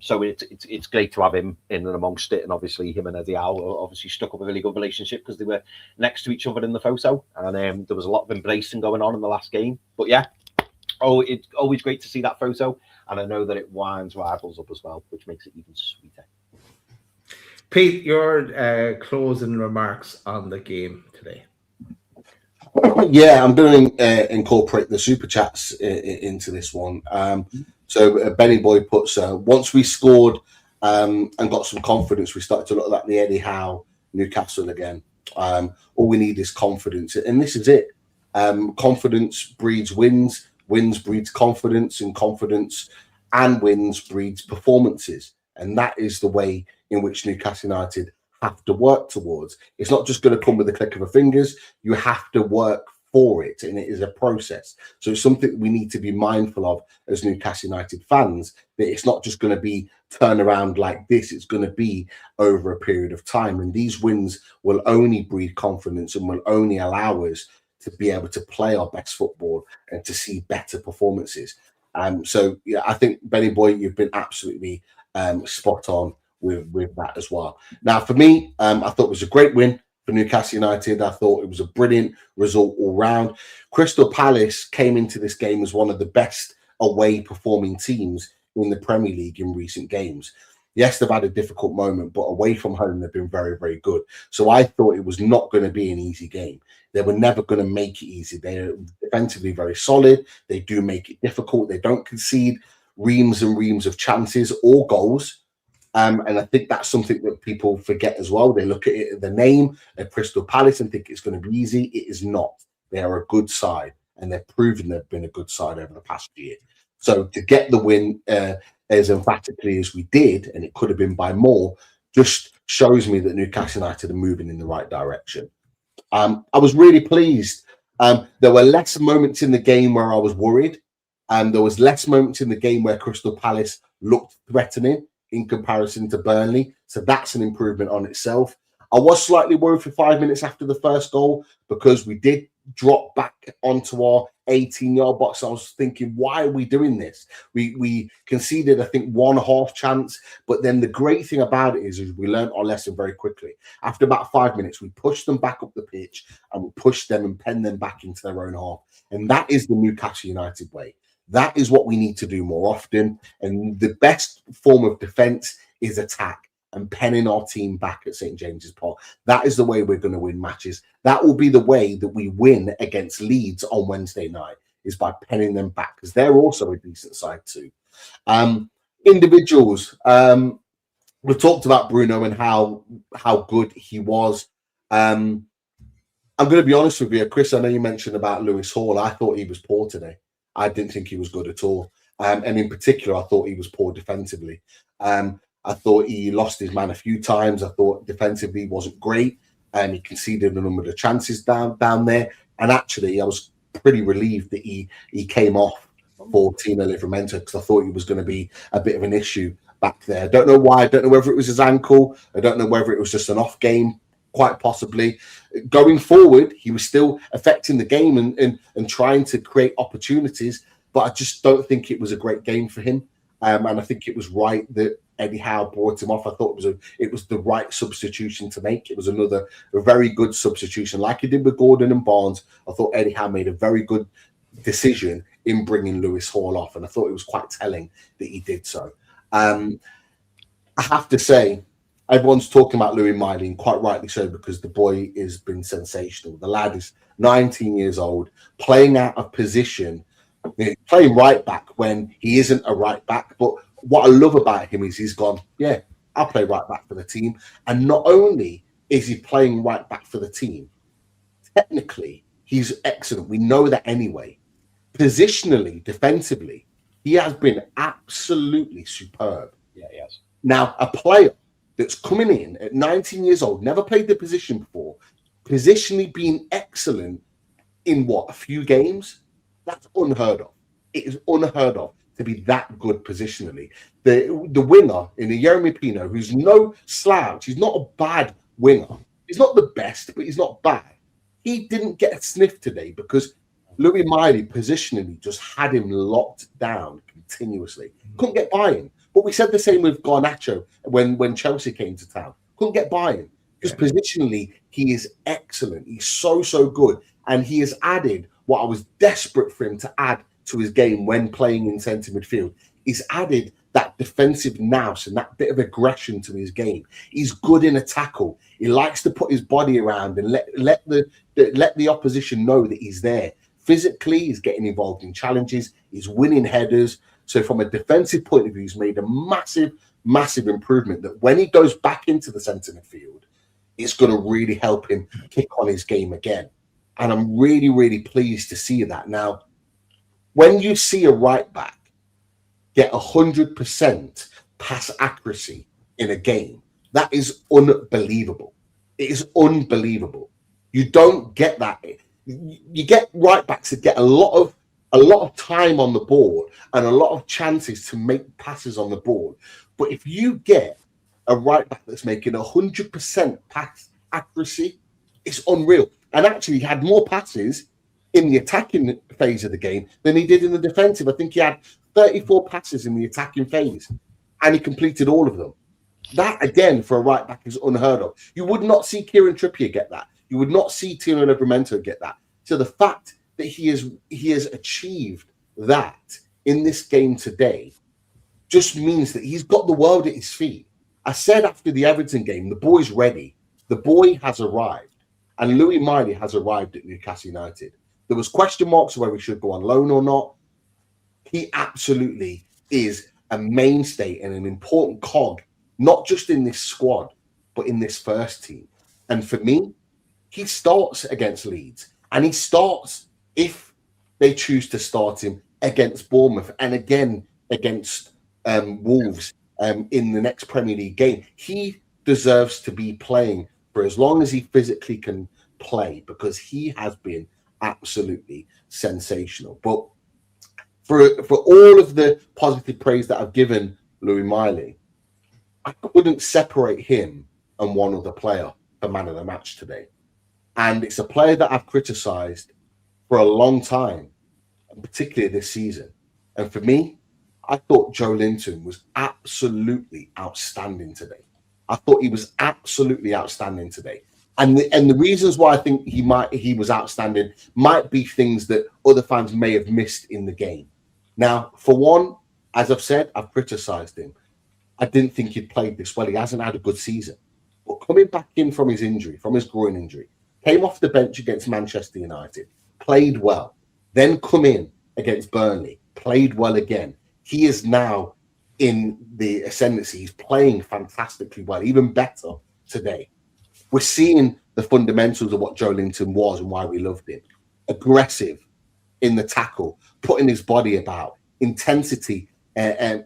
So it's great to have him in and amongst it. And obviously him and Eddie Howe obviously stuck up a really good relationship because they were next to each other in the photo. And there was a lot of embracing going on in the last game. But yeah, it's always great to see that photo. And I know that it winds rivals up as well, which makes it even sweeter. Pete, your closing remarks on the game today. Yeah, I'm going to incorporate the super chats into this one. So Benny Boy puts, once we scored and got some confidence, we started to look at the Eddie Howe Newcastle again. All we need is confidence. And this is it. Confidence breeds wins. Wins breeds confidence. And confidence and wins breeds performances. And that is the way in which Newcastle United have to work towards. It's not just going to come with the click of a fingers. You have to work for it, and it is a process. So it's something we need to be mindful of as Newcastle United fans, that it's not just going to be turn around like this. It's going to be over a period of time. And these wins will only breed confidence and will only allow us to be able to play our best football and to see better performances. So yeah, I think, Benny Boy, you've been absolutely spot on with that as well. Now, for me, I thought it was a great win for Newcastle United. I thought it was a brilliant result all round. Crystal Palace came into this game as one of the best away performing teams in the Premier League in recent games. Yes, they've had a difficult moment, but away from home, they've been very, very good. So I thought it was not going to be an easy game. They were never going to make it easy. They're defensively very solid. They do make it difficult. They don't concede reams and reams of chances or goals. And I think that's something that people forget as well. They look at it, the name at Crystal Palace, and think it's going to be easy. It is not. They are a good side, and they've proven they've been a good side over the past year. So to get the win as emphatically as we did, and it could have been by more, just shows me that Newcastle United are moving in the right direction. I was really pleased. There were less moments in the game where I was worried, and there was less moments in the game where Crystal Palace looked threatening in comparison to Burnley. So that's an improvement on itself. I was slightly worried for 5 minutes after the first goal because we did drop back onto our 18-yard box. I was thinking, why are we doing this? We conceded, I think, one half chance. But then the great thing about it is we learned our lesson very quickly. After about 5 minutes, we pushed them back up the pitch and we pushed them and penned them back into their own half. And that is the Newcastle United way. That is what we need to do more often. And the best form of defence is attack and penning our team back at St. James's Park. That is the way we're going to win matches. That will be the way that we win against Leeds on Wednesday night, is by penning them back, because they're also a decent side too. Individuals, we've talked about Bruno and how good he was. I'm going to be honest with you, Chris, I know you mentioned about Lewis Hall. I thought he was poor today. I didn't think he was good at all. And in particular, I thought he was poor defensively. I thought he lost his man a few times. I thought defensively he wasn't great. And he conceded a number of chances down there. And actually, I was pretty relieved that he came off for Tino Livramento, because I thought he was going to be a bit of an issue back there. I don't know why. I don't know whether it was his ankle. I don't know whether it was just an off game, quite possibly. Going forward, he was still affecting the game and trying to create opportunities. But I just don't think it was a great game for him. And I think it was right that Eddie Howe brought him off. I thought it was the right substitution to make. It was a very good substitution, like he did with Gordon and Barnes. I thought Eddie Howe made a very good decision in bringing Lewis Hall off, and I thought it was quite telling that he did so. I have to say, everyone's talking about Louis Miley, and quite rightly so, because the boy has been sensational. The lad is 19 years old, playing out of position, playing right back when he isn't a right back. But what I love about him is he's gone, yeah, I'll play right back for the team. And not only is he playing right back for the team, technically, he's excellent. We know that anyway. Positionally, defensively, he has been absolutely superb. Yeah, he has. Now, a player that's coming in at 19 years old, never played the position before, positionally being excellent in a few games, that's unheard of. It is unheard of to be that good positionally. The winger in the Jeremy Pino, who's no slouch, he's not a bad winger. He's not the best, but he's not bad. He didn't get a sniff today because Louis Miley positionally just had him locked down continuously. Couldn't get by him. But we said the same with Garnacho when Chelsea came to town. Couldn't get by him. Because positionally, he is excellent. He's so good. And he has added what I was desperate for him to add to his game when playing in centre midfield. He's added that defensive nous and that bit of aggression to his game. He's good in a tackle. He likes to put his body around and let the opposition know that he's there. Physically, he's getting involved in challenges. He's winning headers. So from a defensive point of view, he's made a massive improvement that when he goes back into the centre midfield, it's going to really help him kick on his game again. And I'm really pleased to see that. Now, when you see a right back get 100% pass accuracy in a game, that is unbelievable. It is unbelievable. You don't get that. You get right backs that get a lot of time on the board and a lot of chances to make passes on the board. But if you get a right back that's making 100% pass accuracy, it's unreal. And actually, he had more passes in the attacking phase of the game than he did in the defensive. I think he had 34 passes in the attacking phase, and he completed all of them. That, again, for a right back is unheard of. You would not see Kieran Trippier get that. You would not see Tino Livramento get that. So the fact that he has achieved that in this game today just means that he's got the world at his feet. I said after the Everton game, the boy's ready. The boy has arrived. And Louis Miley has arrived at Newcastle United. There was question marks whether he should go on loan or not. He absolutely is a mainstay and an important cog, not just in this squad, but in this first team. And for me, he starts against Leeds. And he starts, if they choose to start him, against Bournemouth and again against Wolves in the next Premier League game. He deserves to be playing for as long as he physically can play, because he has been absolutely sensational. But for all of the positive praise that I've given Louis Miley, I couldn't separate him and one other player for man of the match today. And it's a player that I've criticised for a long time, and particularly this season. And for me, I thought Joe Linton was absolutely outstanding today. I thought he was absolutely outstanding today. And the reasons why I think he was outstanding might be things that other fans may have missed in the game. Now, for one, as I've said, I've criticised him. I didn't think he'd played this well. He hasn't had a good season. But coming back in from his injury, from his groin injury, came off the bench against Manchester United, played well, then come in against Burnley, played well again. He is now in the ascendancy. He's playing fantastically well, even better today. We're seeing the fundamentals of what Joe Linton was and why we loved him. Aggressive in the tackle, putting his body about, intensity in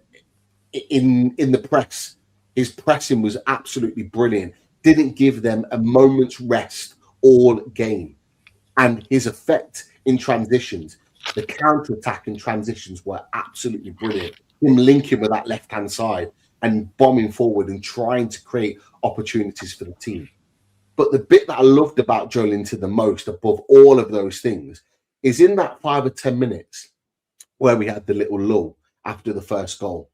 the press. His pressing was absolutely brilliant. Didn't give them a moment's rest all game. And his effect in transitions, the counter-attack and transitions were absolutely brilliant. Him linking with that left-hand side and bombing forward and trying to create opportunities for the team. But the bit that I loved about Joe Linton the most, above all of those things, is in that 5 or 10 minutes where we had the little lull after the first goal.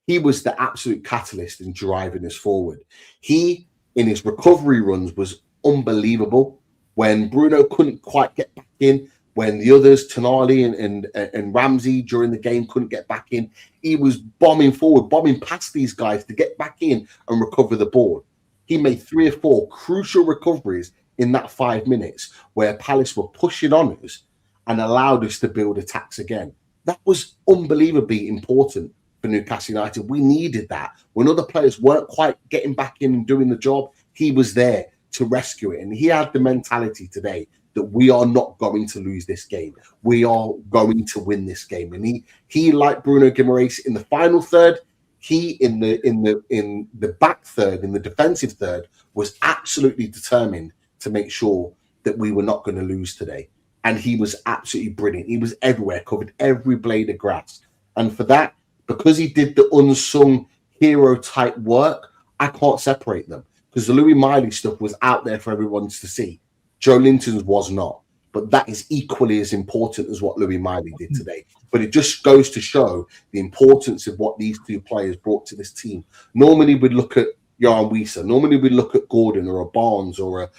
He was the absolute catalyst in driving us forward. He, in his recovery runs, was unbelievable. When Bruno couldn't quite get back in, when the others, Tonali and Ramsey during the game couldn't get back in, he was bombing forward, bombing past these guys to get back in and recover the ball. He made 3 or 4 crucial recoveries in that 5 minutes where Palace were pushing on us and allowed us to build attacks again. That was unbelievably important for Newcastle United. We needed that. When other players weren't quite getting back in and doing the job, he was there to rescue it. And he had the mentality today that we are not going to lose this game. We are going to win this game. And he like Bruno Guimarães in the final third, he in the back third, in the defensive third, was absolutely determined to make sure that we were not going to lose today. And he was absolutely brilliant. He was everywhere, covered every blade of grass. And for that, because he did the unsung hero type work, I can't separate them. Because the Louis Miley stuff was out there for everyone to see. Joe Linton's was not. But that is equally as important as what Louis Miley did today. But it just goes to show the importance of what these two players brought to this team. Normally we'd look at Jan Wieser. Normally we'd look at Gordon or a Barnes or a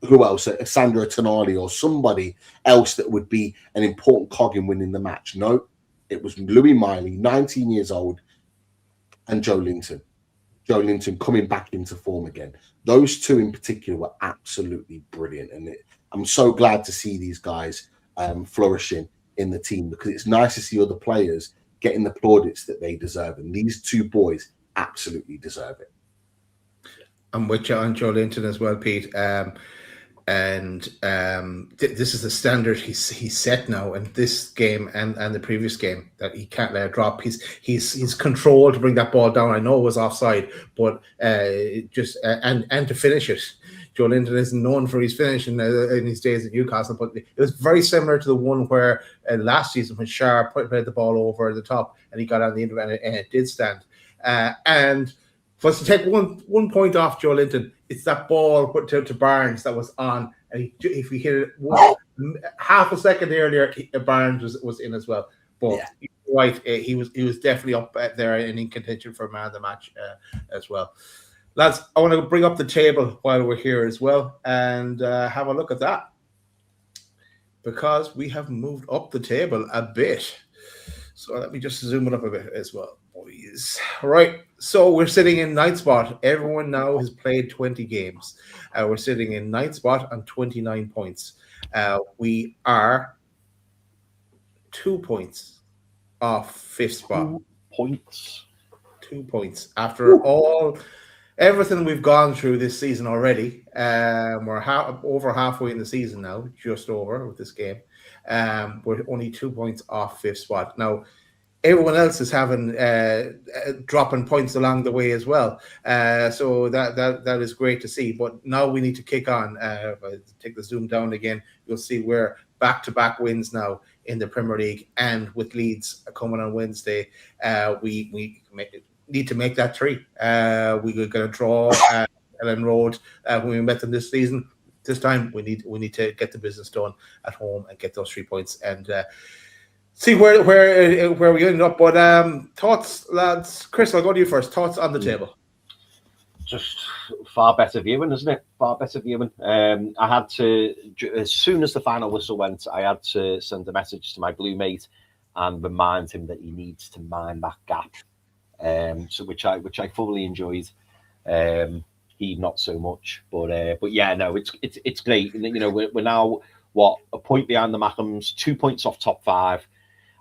who else? A Sandro Tonali or somebody else that would be an important cog in winning the match. No, it was Louis Miley, 19 years old, and Joe Linton. Joe Linton coming back into form again. Those two in particular were absolutely brilliant. And I'm so glad to see these guys flourishing in the team, because it's nice to see other players getting the plaudits that they deserve. And these two boys absolutely deserve it. I'm with you on Joe Linton as well, Pete. This is the standard he's set now in this game and the previous game, that he can't let it drop. He's controlled to bring that ball down. I know it was offside, but and to finish it. Joe Linton isn't known for his finishing in his days at Newcastle, but it was very similar to the one where last season when Sharp put the ball over the top and he got on the end and it did stand. And for us to take one point off Joe Linton, it's that ball put to Barnes that was on, and if we hit it half a second earlier, Barnes was in as well. But yeah, right, he was definitely up there and in contention for man of the match as well. Lads, I want to bring up the table while we're here as well and have a look at that, because we have moved up the table a bit. So let me just zoom it up a bit as well, boys. Right. So we're sitting in ninth spot. Everyone now has played 20 games. We're sitting in ninth spot on 29 points. We are 2 points off fifth spot. 2 points. 2 points after everything we've gone through this season already. We're over halfway in the season now, just over with this game. We're only 2 points off fifth spot. Now, everyone else is having dropping points along the way as well. So that is great to see. But now we need to kick on. If I take the zoom down again, you'll see we're back-to-back wins now in the Premier League, and with Leeds coming on Wednesday, we need to make that 3. We were going to draw Ellen Road when we met them this season. This time we need to get the business done at home and get those 3 points and see where we end up. But thoughts, lads. Chris, I'll go to you first. Thoughts on the table. Just far better viewing, isn't it? Far better viewing. I had to, as soon as the final whistle went, I had to send a message to my blue mate and remind him that he needs to mind that gap. So which I fully enjoyed. He not so much, but yeah, no, it's great. You know, we're now a point behind the Mackhams, 2 points off top 5.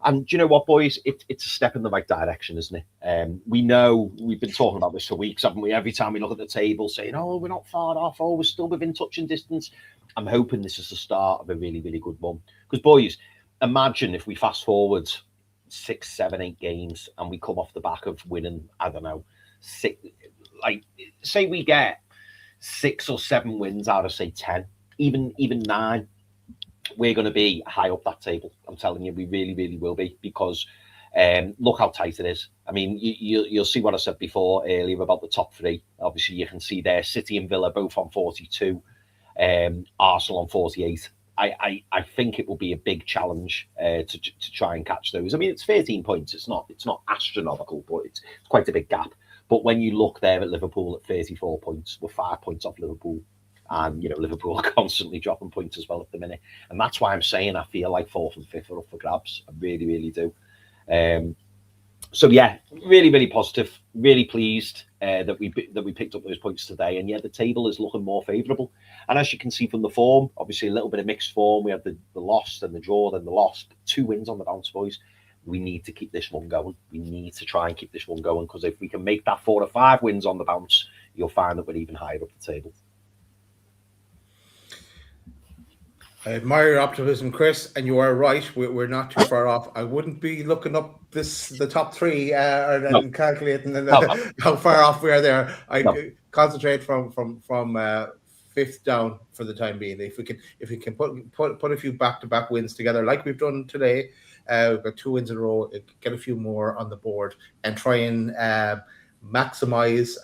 And do you know what, boys? It's a step in the right direction, isn't it? We know we've been talking about this for weeks, haven't we? Every time we look at the table, saying, "Oh, we're not far off. Oh, we're still within touching distance." I'm hoping this is the start of a really, really good one. Because, boys, imagine if we fast forward 6, 7, 8 games and we come off the back of winning, I don't know, 6. Like, say we get 6 or 7 wins out of, say, 10, even 9. We're going to be high up that table. I'm telling you, we really, really will be, because look how tight it is. I mean, you'll see what I said before earlier about the top 3. Obviously, you can see there, City and Villa both on 42, Arsenal on 48. I think it will be a big challenge to try and catch those. I mean, it's 13 points. It's not astronomical, but it's quite a big gap. But when you look there at Liverpool at 34 points, we're 5 points off Liverpool. And, you know, Liverpool are constantly dropping points as well at the minute. And that's why I'm saying I feel like 4th and 5th are up for grabs. I really, really do. So, yeah, really, really positive. Really pleased that we picked up those points today. And, yeah, the table is looking more favourable. And as you can see from the form, obviously a little bit of mixed form. We had the loss and the draw, then the loss. 2 wins on the bounce, boys. We need to keep this one going. We need to try and keep this one going, because if we can make that 4 or 5 wins on the bounce, you'll find that we're even higher up the table. I admire your optimism, Chris, and you are right. We're not too far off. I wouldn't be looking up the top 3 and calculating how far off we are there. I concentrate from 5th down for the time being. If we can put a few back-to-back wins together, like we've done today, we've got 2 wins in a row, get a few more on the board, and try and maximize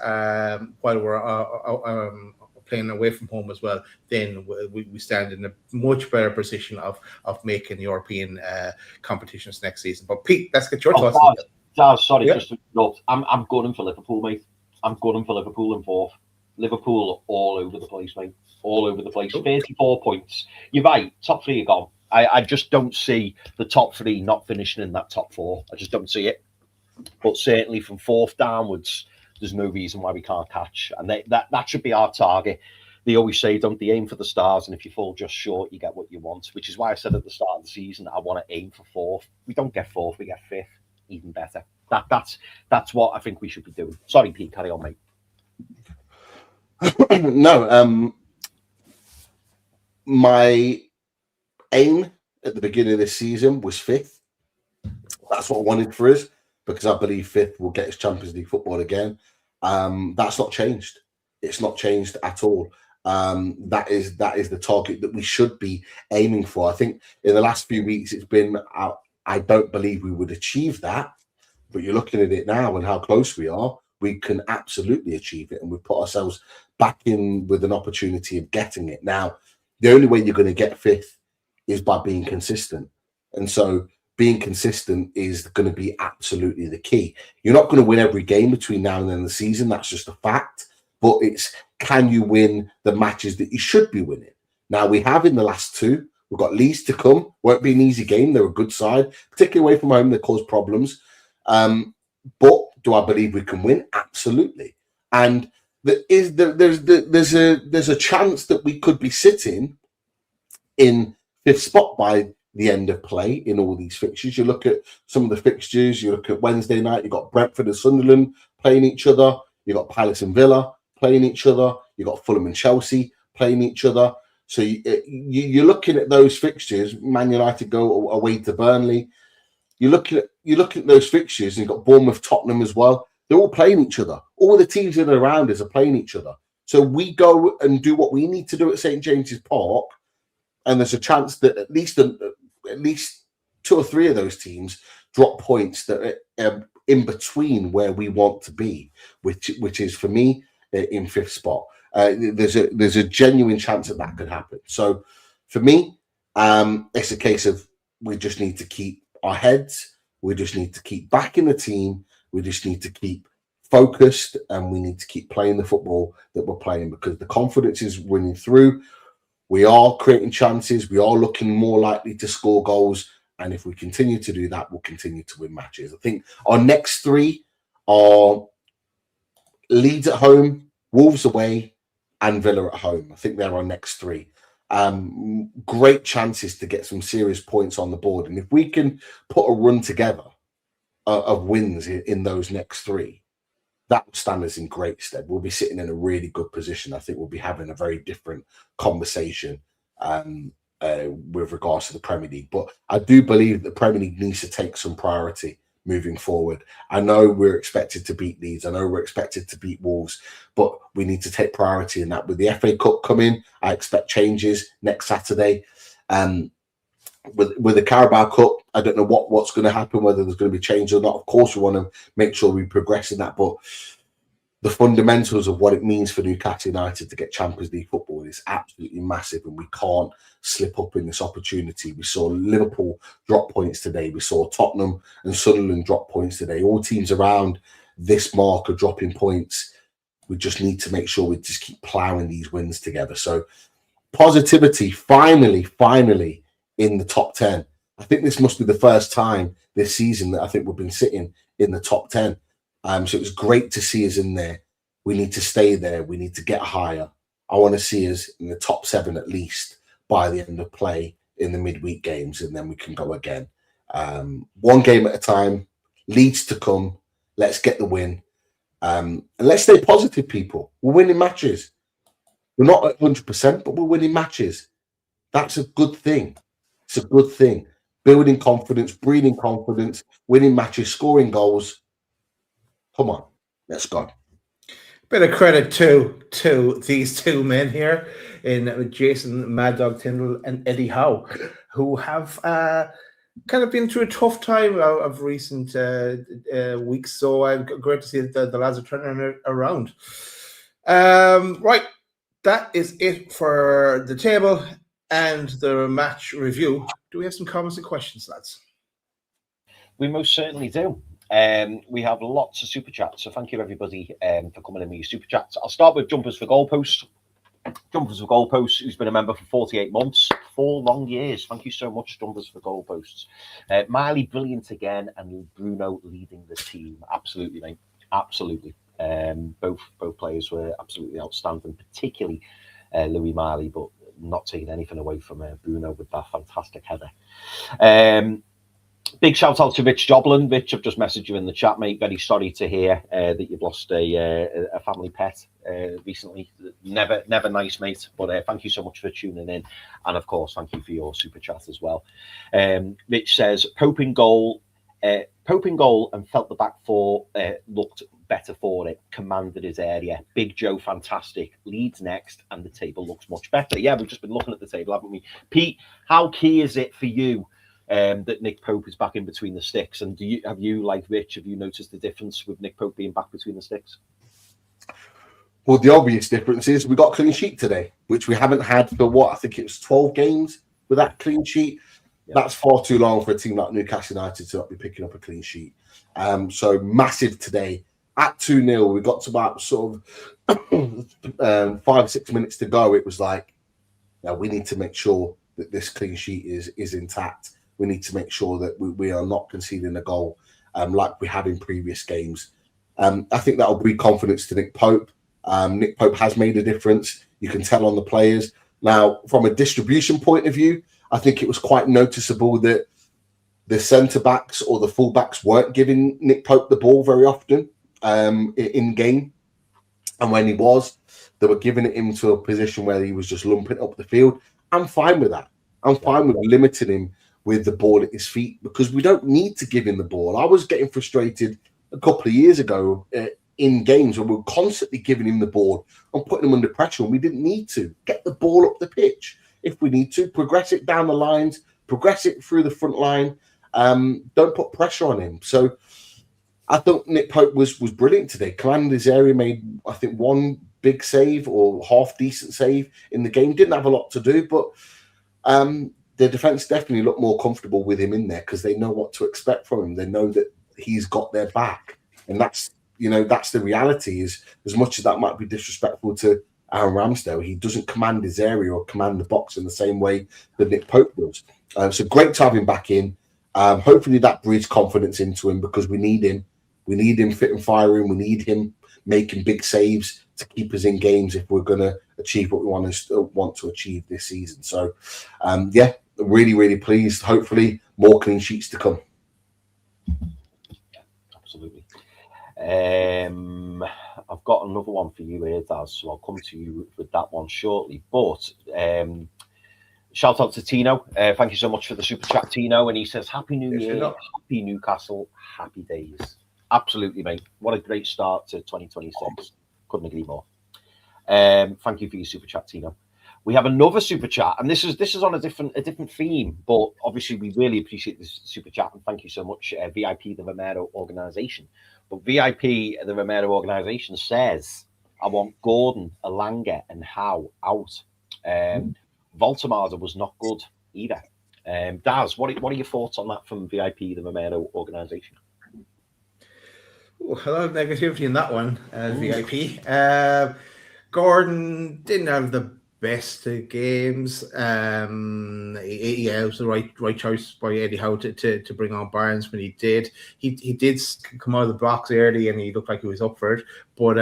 while we're playing away from home as well, then we stand in a much better position of making European competitions next season. But Pete, let's get your thoughts. Sorry, just to interrupt. I'm gunning for Liverpool, mate. I'm gunning for Liverpool in 4th. Liverpool all over the place, mate. All over the place. 34 points. You're right. Top 3 are gone. I just don't see the top 3 not finishing in that top 4. I just don't see it. But certainly from 4th downwards, there's no reason why we can't catch. And that should be our target. They always say, don't they aim for the stars, and if you fall just short, you get what you want, which is why I said at the start of the season, I want to aim for 4th. We don't get 4th, we get 5th. Even better. That's what I think we should be doing. Sorry, Pete, carry on, mate. No, my aim at the beginning of this season was 5th. That's what I wanted for us, because I believe 5th will get us Champions League football again. That's not changed. It's not changed at all. That is the target that we should be aiming for. I think in the last few weeks it's been, I don't believe we would achieve that, but you're looking at it now and how close we are, we can absolutely achieve it, and we've put ourselves back in with an opportunity of getting it. Now, the only way you're going to get 5th is by being consistent. And so being consistent is going to be absolutely the key. You're not going to win every game between now and then of the season. That's just a fact. But it's, can you win the matches that you should be winning? Now, we have in the last 2. We've got Leeds to come. Won't be an easy game. They're a good side, particularly away from home. They cause problems. But do I believe we can win? Absolutely. And there's a chance that we could be sitting in fifth spot by the end of play in all these fixtures. You look at some of the fixtures. You look at Wednesday night. You've got Brentford and Sunderland playing each other. You've got Palace and Villa playing each other. You've got Fulham and Chelsea playing each other. So you're looking at those fixtures. Man United go away to Burnley. You're looking at those fixtures, and you've got Bournemouth, Tottenham as well. They're all playing each other. All the teams that are around us are playing each other. So we go and do what we need to do at St James's Park, and there's a chance that at least 2 or 3 of those teams drop points that are in between where we want to be, which is for me in fifth spot. There's a genuine chance that could happen. So for me, it's a case of we just need to keep our heads. We just need to keep backing the team. We just need to keep focused, and we need to keep playing the football that we're playing, because the confidence is winning through. We are creating chances. We are looking more likely to score goals. And if we continue to do that, we'll continue to win matches. I think our next 3 are Leeds at home, Wolves away, and Villa at home. I think they're our next 3. Great chances to get some serious points on the board. And if we can put a run together of wins in those next 3, that will stand us in great stead. We'll be sitting in a really good position. I think we'll be having a very different conversation with regards to the Premier League. But I do believe the Premier League needs to take some priority moving forward. I know we're expected to beat Leeds. I know we're expected to beat Wolves, but we need to take priority in that. With the FA Cup coming, I expect changes next Saturday. With the Carabao Cup, I don't know what's going to happen, whether there's going to be change or not. Of course, we want to make sure we progress in that, but the fundamentals of what it means for Newcastle United to get Champions League football is absolutely massive, and we can't slip up in this opportunity. We saw Liverpool drop points today. We saw Tottenham and Sunderland drop points today. All teams around this mark are dropping points. We just need to make sure we just keep ploughing these wins together. So positivity, finally in the top 10. I think this must be the first time this season that I think we've been sitting in the top 10. So it was great to see us in there. We need to stay there. We need to get higher. I want to see us in the top 7 at least by the end of play in the midweek games, and then we can go again. One game at a time. Leeds to come. Let's get the win. And let's stay positive, people. We're winning matches. We're not at 100%, but we're winning matches. That's a good thing. It's a good thing. Building confidence, breeding confidence, winning matches, scoring goals. Come on, let's go. Bit of credit to these 2 men here, in Jason Mad Dog Tyndall and Eddie Howe, who have kind of been through a tough time of recent weeks. So I'm great to see that the lads are turning it around. Right, that is it for the table and the match review. Do we have some comments and questions, lads? We most certainly do. We have lots of super chats, so thank you everybody for coming in with your super chats. I'll start with Jumpers for Goalposts. Jumpers for Goalposts, who's been a member for 48 months, 4 long years. Thank you so much, Jumpers for Goalposts. Miley, brilliant again, and Bruno leading the team. Absolutely, mate. Absolutely. Both players were absolutely outstanding, particularly Louis Miley, but not taking anything away from Bruno with that fantastic header. Big shout out to Rich Joblin. Rich, I've just messaged you in the chat, mate. Very sorry to hear that you've lost a family pet recently. Never nice, mate. But thank you so much for tuning in. And of course, thank you for your super chat as well. Rich says, Pope in goal and felt the back 4 looked better for it, commanded his area. Big Joe, fantastic. Leeds next, and the table looks much better. Yeah, we've just been looking at the table, haven't we? Pete, how key is it for you that Nick Pope is back in between the sticks? And have you, like Rich, have you noticed the difference with Nick Pope being back between the sticks? Well, the obvious difference is we got a clean sheet today, which we haven't had for I think it was 12 games with that clean sheet. Yeah. That's far too long for a team like Newcastle United to not be picking up a clean sheet. So massive today. At 2-0, we got to about sort of 5 or 6 minutes to go. It was like, we need to make sure that this clean sheet is intact. We need to make sure that we are not conceding a goal like we have in previous games. I think that will breed confidence to Nick Pope. Nick Pope has made a difference. You can tell on the players. Now, from a distribution point of view, I think it was quite noticeable that the centre-backs or the full-backs weren't giving Nick Pope the ball very often in game. And when he was, they were giving it him to a position where he was just lumping up the field. I'm fine with that. I'm fine with limiting him with the ball at his feet because we don't need to give him the ball. I was getting frustrated a couple of years ago in games where we were constantly giving him the ball and putting him under pressure, and we didn't need to. Get the ball up the pitch if we need to, progress it down the lines, progress it through the front line. Don't put pressure on him. So I thought Nick Pope was brilliant today. Commanded his area, made, I think, one big save or half decent save in the game. Didn't have a lot to do, but the defence definitely looked more comfortable with him in there because they know what to expect from him. They know that he's got their back. And that's the reality. Is as much as that might be disrespectful to Aaron Ramsdale, he doesn't command his area or command the box in the same way that Nick Pope does. So great to have him back in. Hopefully that breeds confidence into him because we need him. We need him fit and firing. We need him making big saves to keep us in games if we're going to achieve what we want to achieve this season. So, really, really pleased. Hopefully more clean sheets to come. Absolutely. I've got another one for you here, Daz, so I'll come to you with that one shortly. But shout out to Tino. Thank you so much for the super chat, Tino. And he says, Happy New Year, happy Newcastle, happy days. Absolutely, mate. What a great start to 2026. Couldn't agree more. Thank you for your super chat, Tino. We have another super chat, and this is on a different theme, but obviously we really appreciate this super chat, and thank you so much, VIP the Romero organisation. But VIP the Romero organisation says, I want Gordon, Elanga, and Howe out. Voltemada was not good either. Daz, what are your thoughts on that from VIP the Romero organisation? A lot of negativity in that one, VIP. Gordon didn't have the best of games. It was the right choice by Eddie Howe to bring on Barnes when he did. He did come out of the blocks early and he looked like he was up for it, but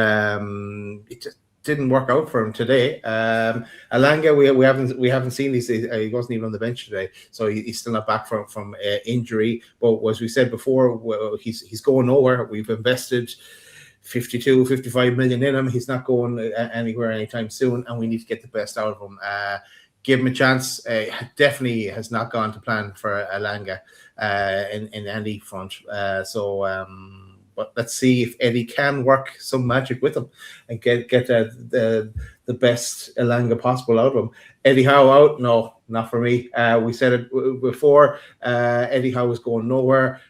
it just didn't work out for him today. Elanga, we haven't seen these. He wasn't even on the bench today, so he's still not back from injury. But as we said before, he's going nowhere. We've invested 55 million in him. He's not going anywhere anytime soon, and we need to get the best out of him. Give him a chance. Definitely has not gone to plan for Elanga in any front. But let's see if Eddie can work some magic with him and get the best Elanga possible out of him. Eddie Howe out? No, not for me. We said it before. Eddie Howe is going nowhere.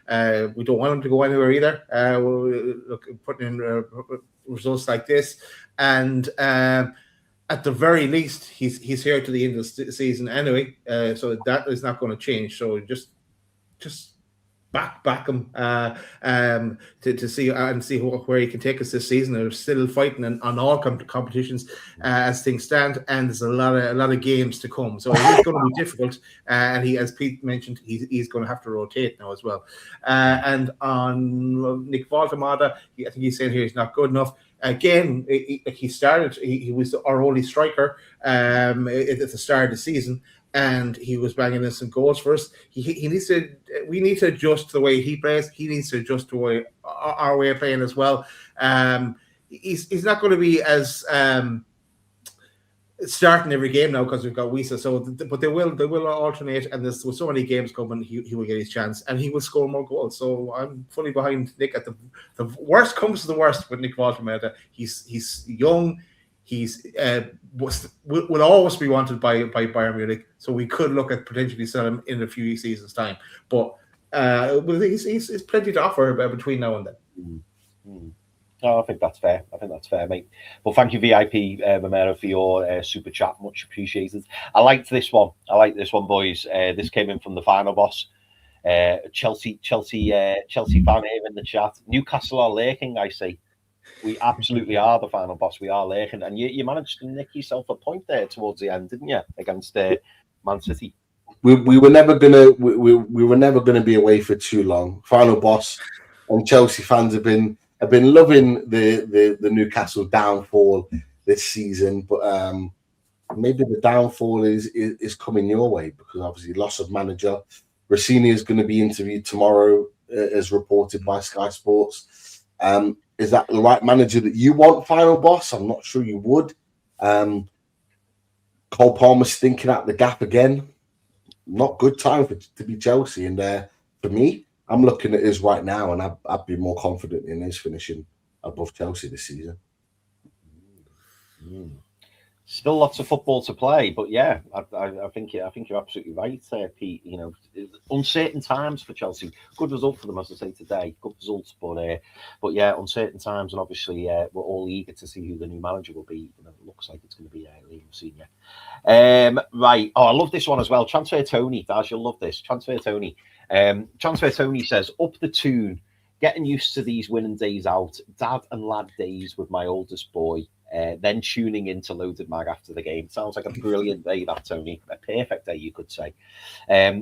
We don't want him to go anywhere either. Look, putting in results like this, and at the very least, he's here to the end of the season anyway. So that is not going to change. So just back him to see where he can take us this season. They're still fighting on all competitions as things stand, and there's a lot of games to come. So it's going to be difficult. And he, as Pete mentioned, he's going to have to rotate now as well. And on Nick Voltemada, I think he's saying here he's not good enough. Again, he started. He was our only striker at the start of the season, and he was banging in some goals for us. He needs to. We need to adjust to the way he plays. He needs to adjust to our way of playing as well. He's not going to be as starting every game now because we've got Wisa. So, but they will alternate, and there's with so many games coming, he will get his chance, and he will score more goals. So I'm fully behind Nick. At the worst comes to the worst with Nick Voltemada. He's young. He's will always be wanted by Bayern Munich, so we could look at potentially selling him in a few seasons' time. But he's plenty to offer between now and then. Oh, I think that's fair. Mate. Well, thank you, VIP Romero, for your super chat. Much appreciated. I liked this one, boys. This came in from the final boss. Chelsea fan here in the chat. Newcastle are lurking, I say. We absolutely are the final boss. We are lurking. And you managed to nick yourself a point there towards the end, didn't you? Against Man City. we were never gonna be away for too long. Final boss, and Chelsea fans have been loving the Newcastle downfall this season, but maybe the downfall is coming your way, because obviously loss of manager. Rossini is going to be interviewed tomorrow, as reported by Sky Sports. Is that the right manager that you want, final boss? I'm not sure you would. Cole Palmer's thinking out the gap again. Not good time to be Chelsea. And for me, I'm looking at his right now, and I'd be more confident in his finishing above Chelsea this season. Still lots of football to play, but yeah, I think you're absolutely right there, Pete. You know, uncertain times for Chelsea. Good result for them, as I say today. Good results, but yeah, uncertain times, and obviously we're all eager to see who the new manager will be. You know, it looks like it's going to be Liam Senior. Right. Oh, I love this one as well. Transfer Tony, Daz, you'll love this. Transfer Tony. Transfer Tony says, up the tune, getting used to these winning days out, dad and lad days with my oldest boy. Then tuning into Loaded Mag after the game. Sounds like a brilliant day, that, Tony. A perfect day, you could say.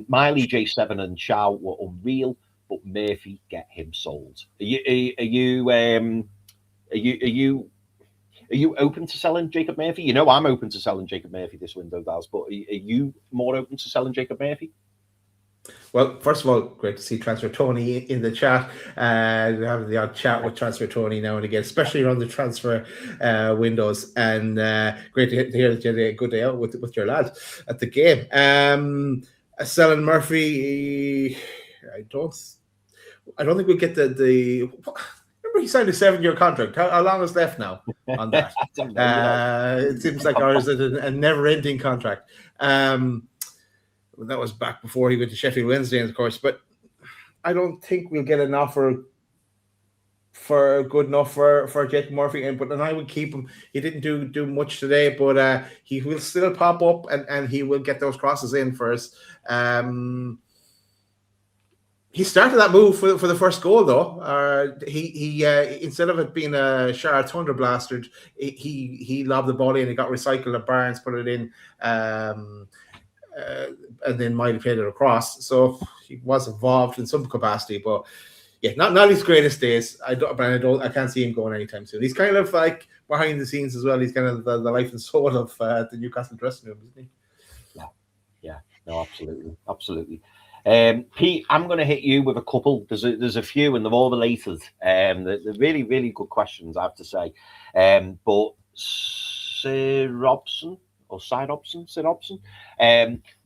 Miley, J7 and Chow were unreal, but Murphy, get him sold. Are you open to selling Jacob Murphy? You know I'm open to selling Jacob Murphy this window, Daz, but are you more open to selling Jacob Murphy? Well, first of all, great to see Transfer Tony in the chat. We have the odd chat with Transfer Tony now and again, especially around the transfer windows. And great to hear that you had a good day out with your lad at the game. Selling Murphy, I don't think we'll get the. Remember, he signed a 7-year contract. How long is left now on that? It seems like ours is a never-ending contract. That was back before he went to Sheffield Wednesday, of course. But I don't think we'll get an offer for good enough for Jacob Murphy. And I would keep him. He didn't do much today, but he will still pop up and he will get those crosses in for us. He started that move for the first goal, though. He instead of it being a Shard Thunder Blaster, he lobbed the ball in. It got recycled at Barnes, put it in. And then Miley played it across, so he was involved in some capacity. But yeah, not his greatest days. I can't see him going anytime soon. He's kind of like behind the scenes as well. He's kind of the life and soul of the Newcastle dressing room, isn't he? Yeah, no, absolutely. Pete, I'm going to hit you with a couple. There's a few, and they're all related. They're really, really good questions, I have to say. But Sir Robson.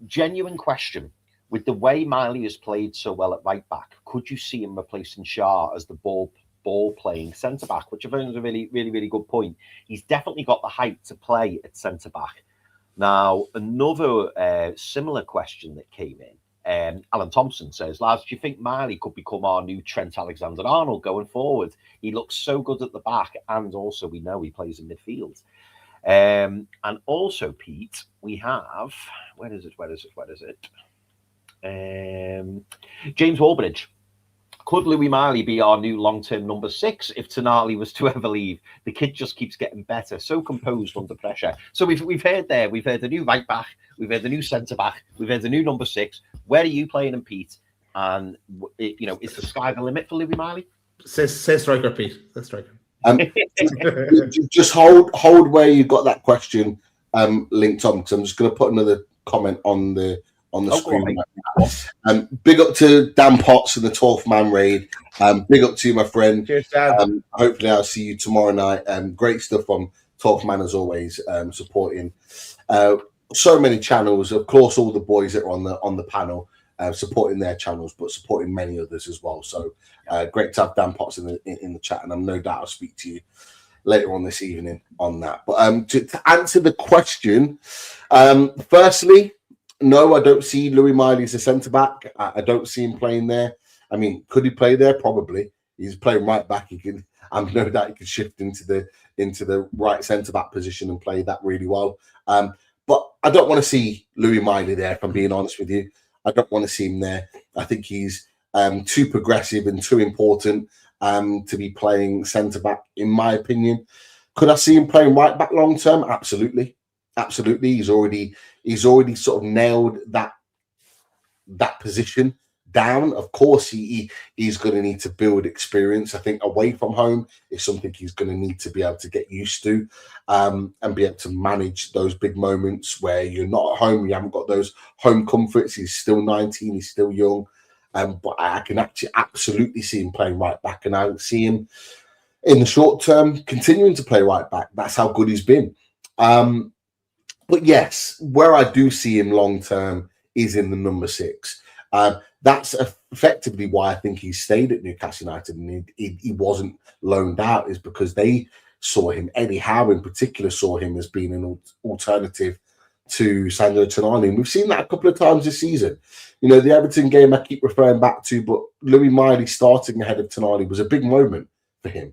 Genuine question. With the way Miley has played so well at right back, could you see him replacing Shah as the ball playing centre back? Which I think is a really, really, really good point. He's definitely got the height to play at centre back. Now, another similar question that came in. Alan Thompson says, lads, do you think Miley could become our new Trent Alexander-Arnold going forward? He looks so good at the back, and also we know he plays in midfield. And also, Pete, we have where is it? James Wallbridge. Could Louis Miley be our new long-term number 6 if Tonali was to ever leave? The kid just keeps getting better, so composed under pressure. So we've heard the new right back, we've heard the new centre back, we've heard the new number 6. Where are you playing him, Pete? And is the sky the limit for Louis Miley? Say striker, Pete. Say striker. Just hold where you got that question linked on, because I'm just going to put another comment on the screen. Big up to Dan Potts and the 12th Man raid. Big up to you, my friend. Cheers, Dan. Hopefully I'll see you tomorrow night. Great stuff on 12th Man as always, supporting so many channels. Of course, all the boys that are on the panel. Supporting their channels, but supporting many others as well. So great to have Dan Potts in the chat, and I'm no doubt I'll speak to you later on this evening on that. But to answer the question, firstly, no, I don't see Louis Miley as a centre back. I don't see him playing there. I mean, could he play there? Probably. He's playing right back. I'm no doubt he could shift into the right centre back position and play that really well. But I don't want to see Louis Miley there, if I'm being honest with you. I don't want to see him there. I think he's too progressive and too important to be playing centre-back, in my opinion. Could I see him playing right-back long-term? Absolutely. He's already sort of nailed that that position down. Of course, he's going to need to build experience. I think away from home is something he's going to need to be able to get used to, and be able to manage those big moments where you're not at home, you haven't got those home comforts. He's still 19, he's still young, but I can actually absolutely see him playing right back, and I see him in the short term continuing to play right back. That's how good he's been. But yes, where I do see him long term is in the number 6. That's effectively why I think he stayed at Newcastle United and he wasn't loaned out, is because they saw him. Eddie Howe in particular saw him as being an alternative to Sandro Tonali. And we've seen that a couple of times this season. You know, the Everton game I keep referring back to, but Louis Miley starting ahead of Tonali was a big moment for him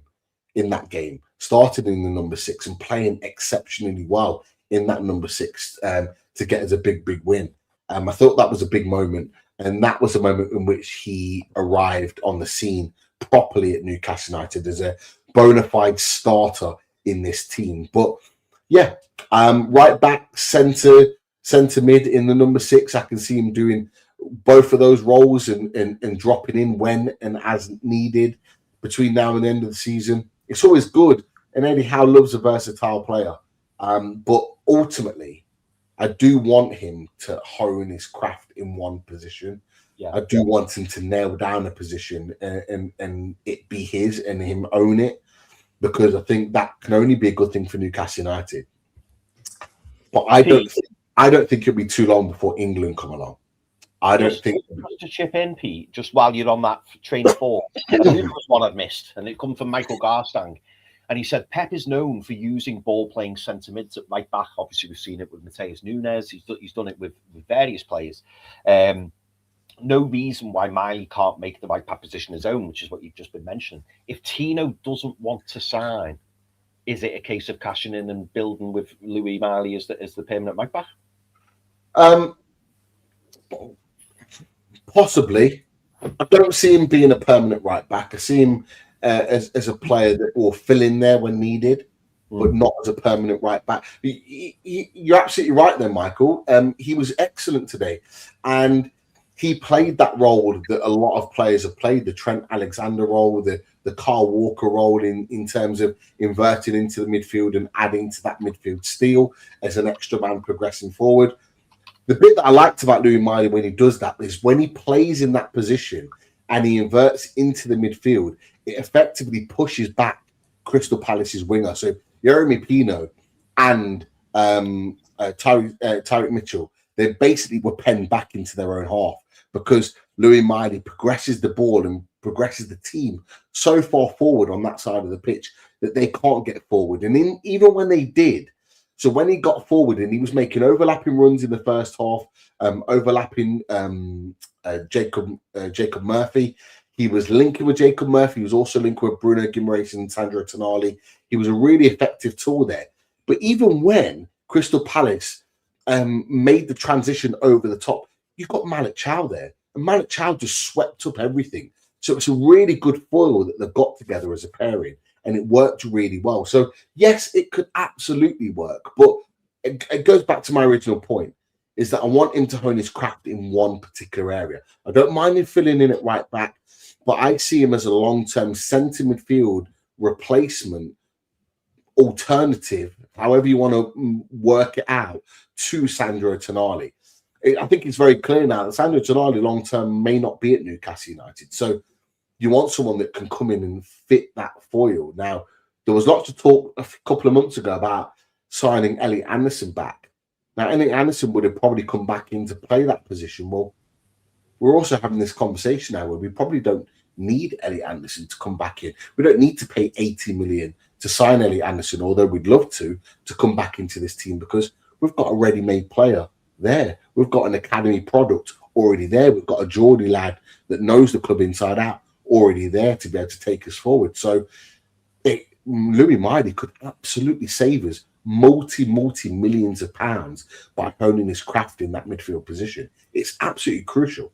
in that game. Started in the number 6 and playing exceptionally well in that number 6 to get us a big win. I thought that was a big moment. And that was a moment in which he arrived on the scene properly at Newcastle United as a bona fide starter in this team. But yeah, right back, centre mid in the number 6. I can see him doing both of those roles and dropping in when and as needed between now and the end of the season. It's always good. And Eddie Howe loves a versatile player. But ultimately, I do want him to hone his craft in one position. Yeah, I do want him to nail down a position and it be his and him own it, because I think that can only be a good thing for Newcastle United. But I don't think it'll be too long before England come along. I don't think. Just to chip in, Pete, just while you're on that train of thought, there was one I've missed, and it come from Michael Garstang. And he said Pep is known for using ball-playing centre mids at right back. Obviously, we've seen it with Mateus Nunes. He's done it with various players. No reason why Miley can't make the right back position his own, which is what you've just been mentioning. If Tino doesn't want to sign, is it a case of cashing in and building with Louis Miley as the permanent right back? Possibly. I don't see him being a permanent right back. I see him as a player that will fill in there when needed, but not as a permanent right back. You're absolutely right there, Michael. He was excellent today, and he played that role that a lot of players have played, the Trent Alexander role, the Kyle Walker role in terms of inverting into the midfield and adding to that midfield steal as an extra man progressing forward. The bit that I liked about Louis Miley when he does that is when he plays in that position and he inverts into the midfield, it effectively pushes back Crystal Palace's winger. So Yeremy Pino and Tyrick Mitchell, they basically were penned back into their own half because Louis Miley progresses the ball and progresses the team so far forward on that side of the pitch that they can't get forward. And even when they did, so when he got forward and he was making overlapping runs in the first half, overlapping Jacob Murphy, he was linking with Jacob Murphy. He was also linking with Bruno Guimarães and Sandro Tonali. He was a really effective tool there. But even when Crystal Palace made the transition over the top, you've got Malick Thiaw there. And Malick Thiaw just swept up everything. So it's a really good foil that they've got together as a pairing. And it worked really well. So, yes, it could absolutely work. But it goes back to my original point, is that I want him to hone his craft in one particular area. I don't mind him filling in at right back, but I see him as a long-term centre midfield replacement, alternative, however you want to work it out, to Sandro Tonali. I think it's very clear now that Sandro Tonali long-term may not be at Newcastle United. So you want someone that can come in and fit that foil. Now, there was lots of talk a couple of months ago about signing Elliot Anderson back. Now, Elliot Anderson would have probably come back in to play that position. Well, we're also having this conversation now where we probably don't need Elliot Anderson to come back in. We don't need to pay 80 million to sign Elliot Anderson, although we'd love to come back into this team because we've got a ready-made player there. We've got an academy product already there. We've got a Geordie lad that knows the club inside out already there to be able to take us forward. So Louis Miley could absolutely save us multi millions of pounds by honing his craft in that midfield position. It's absolutely crucial.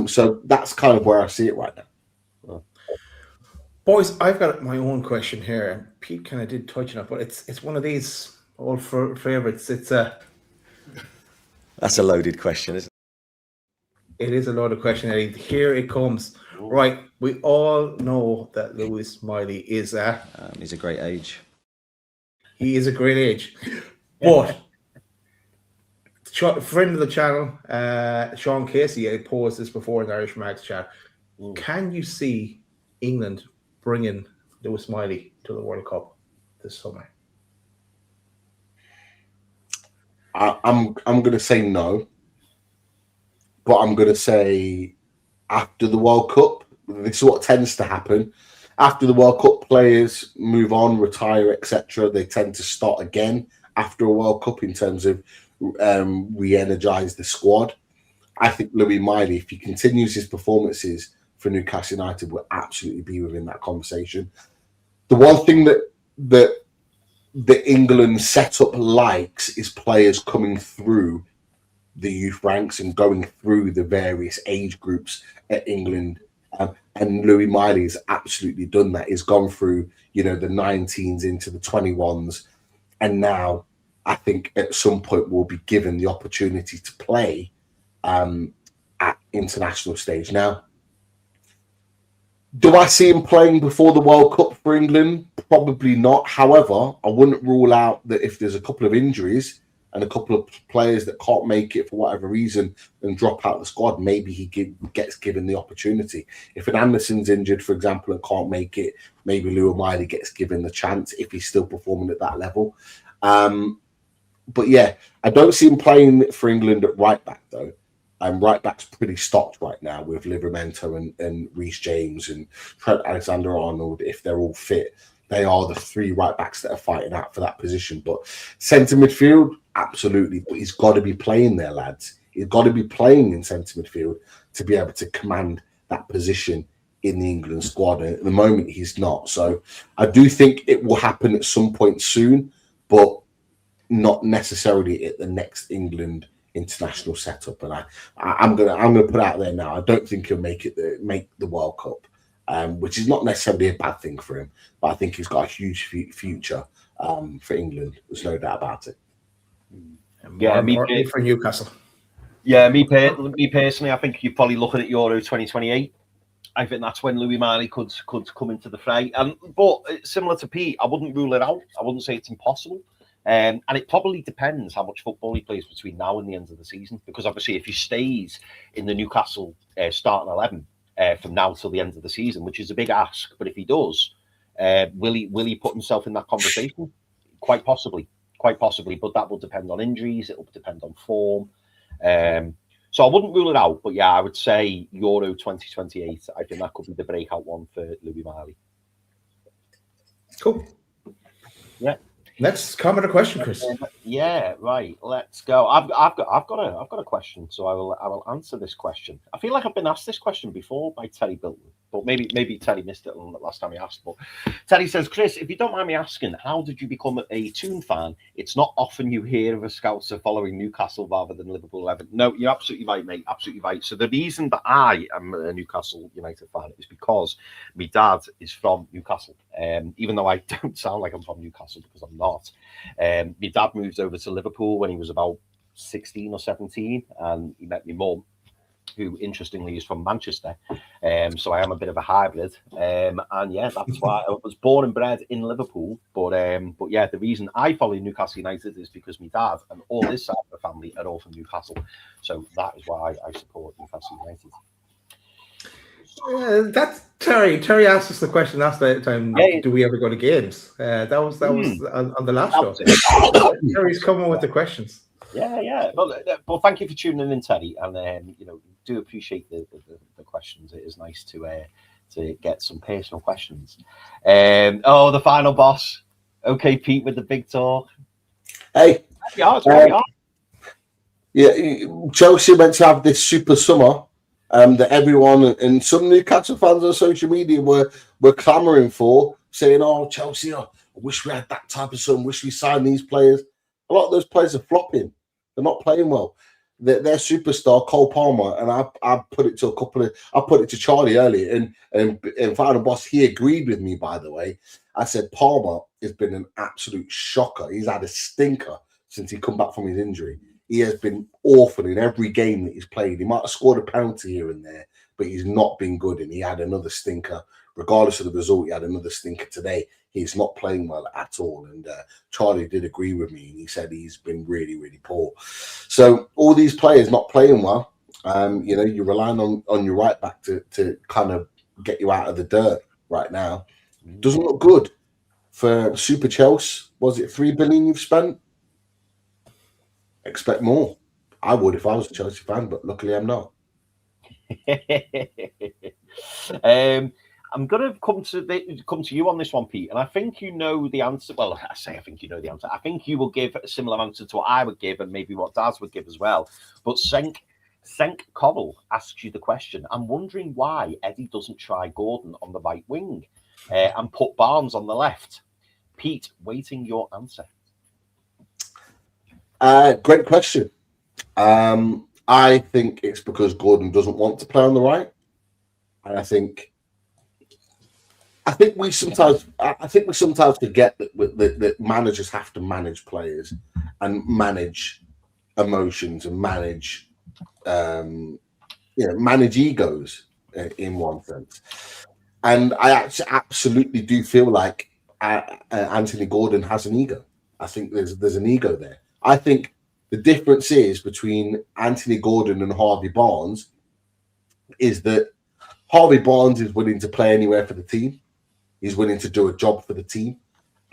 So that's kind of where I see it right now. Boys, I've got my own question here, and Pete kind of did touch on it, but it's one of these old favorites. It's that's a loaded question, isn't It is a loaded question, Eddie. Here it comes. Right, we all know that Lewis Miley is he's a great age. He is a great age, but friend of the channel, Sean Casey, I posed this before in the Irish Mags chat. Can you see England bringing Lewis Miley to the World Cup this summer? I'm going to say no, but I'm going to say after the World Cup. This is what tends to happen. After the World Cup, players move on, retire, etc. They tend to start again after a World Cup in terms of re-energize the squad. I think Louis Miley, if he continues his performances for Newcastle United, will absolutely be within that conversation. The one thing that the England setup likes is players coming through the youth ranks and going through the various age groups at England. And Louis Miley has absolutely done that. He's gone through, the 19s into the 21s. And now I think at some point we'll be given the opportunity to play at international stage. Now, do I see him playing before the World Cup for England? Probably not. However, I wouldn't rule out that if there's a couple of injuries and a couple of players that can't make it for whatever reason and drop out of the squad, maybe he gets given the opportunity. If an Anderson's injured, for example, and can't make it, maybe Louis Miley gets given the chance if he's still performing at that level. But yeah, I don't see him playing for England at right back, though. Right back's pretty stocked right now with Livramento and Reece James and Trent Alexander-Arnold. If they're all fit, they are the three right backs that are fighting out for that position. But centre midfield, absolutely. But he's got to be playing there, lads. He's got to be playing in centre midfield to be able to command that position in the England squad. And at the moment, he's not. So I do think it will happen at some point soon, but not necessarily at the next England international setup. And I'm gonna put out there now, I don't think he'll make the World Cup, which is not necessarily a bad thing for him, but I think he's got a huge future for England. There's no doubt about it. Yeah, for Newcastle. Yeah, me personally, I think you're probably looking at Euro 2028. I think that's when Louis Miley could come into the fray. But similar to Pete, I wouldn't rule it out. I wouldn't say it's impossible. And it probably depends how much football he plays between now and the end of the season. Because obviously, if he stays in the Newcastle starting 11 from now till the end of the season, which is a big ask, but if he does, will he put himself in that conversation? Quite possibly. But that will depend on injuries. It will depend on form. So I wouldn't rule it out. But yeah, I would say Euro 2028. I think that could be the breakout one for Louis Miley. Cool. Yeah. Let's comment a question, Chris. Yeah, right. Let's go. I've got a question, so I will answer this question. I feel like I've been asked this question before by Terry Bilton, but maybe Terry missed it last time he asked. But Terry says, Chris, if you don't mind me asking, how did you become a Toon fan? It's not often you hear of a Scouser following Newcastle rather than Liverpool 11. No, you're absolutely right, mate. Absolutely right. So the reason that I am a Newcastle United fan is because my dad is from Newcastle. Even though I don't sound like I'm from Newcastle because I'm not. My dad moved over to Liverpool when he was about 16 or 17, and he met my mum, who interestingly is from Manchester. So I am a bit of a hybrid. And yeah, that's why I was born and bred in Liverpool. But yeah, the reason I follow Newcastle United is because my dad and all his side of the family are all from Newcastle. So that is why I support Newcastle United. That's Terry. Terry asked us the question last time. Yeah. Do we ever go to games? That was on the last show. Terry's coming with the questions. Yeah. Well, thank you for tuning in, Terry, and do appreciate the questions. It is nice to get some personal questions. The final boss. Okay, Pete with the big talk. Hey, yeah, Chelsea meant to have this super summer. That everyone and some Newcastle fans on social media were clamouring for, saying, "Oh, Chelsea, I wish we had that type of summer. Wish we signed these players." A lot of those players are flopping; they're not playing well. Their superstar Cole Palmer, and I put it to Charlie earlier, and final boss, he agreed with me. By the way, I said Palmer has been an absolute shocker. He's had a stinker since he come back from his injury. he has been awful in every game that he's played. He might have scored a penalty here and there, but he's not been good. And he had another stinker, regardless of the result. He had another stinker today. He's not playing well at all. And Charlie did agree with me, and he said he's been really, really poor. So all these players not playing well, you're relying on your right back to kind of get you out of the dirt right now. Doesn't look good for Super Chelsea. Was it 3 billion you've spent? Expect more. I would if I was a Chelsea fan, but luckily I'm not. I'm going to come to you on this one, Pete, and I think you know the answer. Well, I think you know the answer. I think you will give a similar answer to what I would give, and maybe what Daz would give as well. But Senk Coral asks you the question. I'm wondering why Eddie doesn't try Gordon on the right wing and put Barnes on the left. Pete, waiting your answer. Great question. I think it's because Gordon doesn't want to play on the right, and I think we sometimes forget that managers have to manage players and manage emotions and manage egos in one sense. And I absolutely do feel like Anthony Gordon has an ego. I think there's an ego there. I think the difference is between Anthony Gordon and Harvey Barnes is that Harvey Barnes is willing to play anywhere for the team. He's willing to do a job for the team.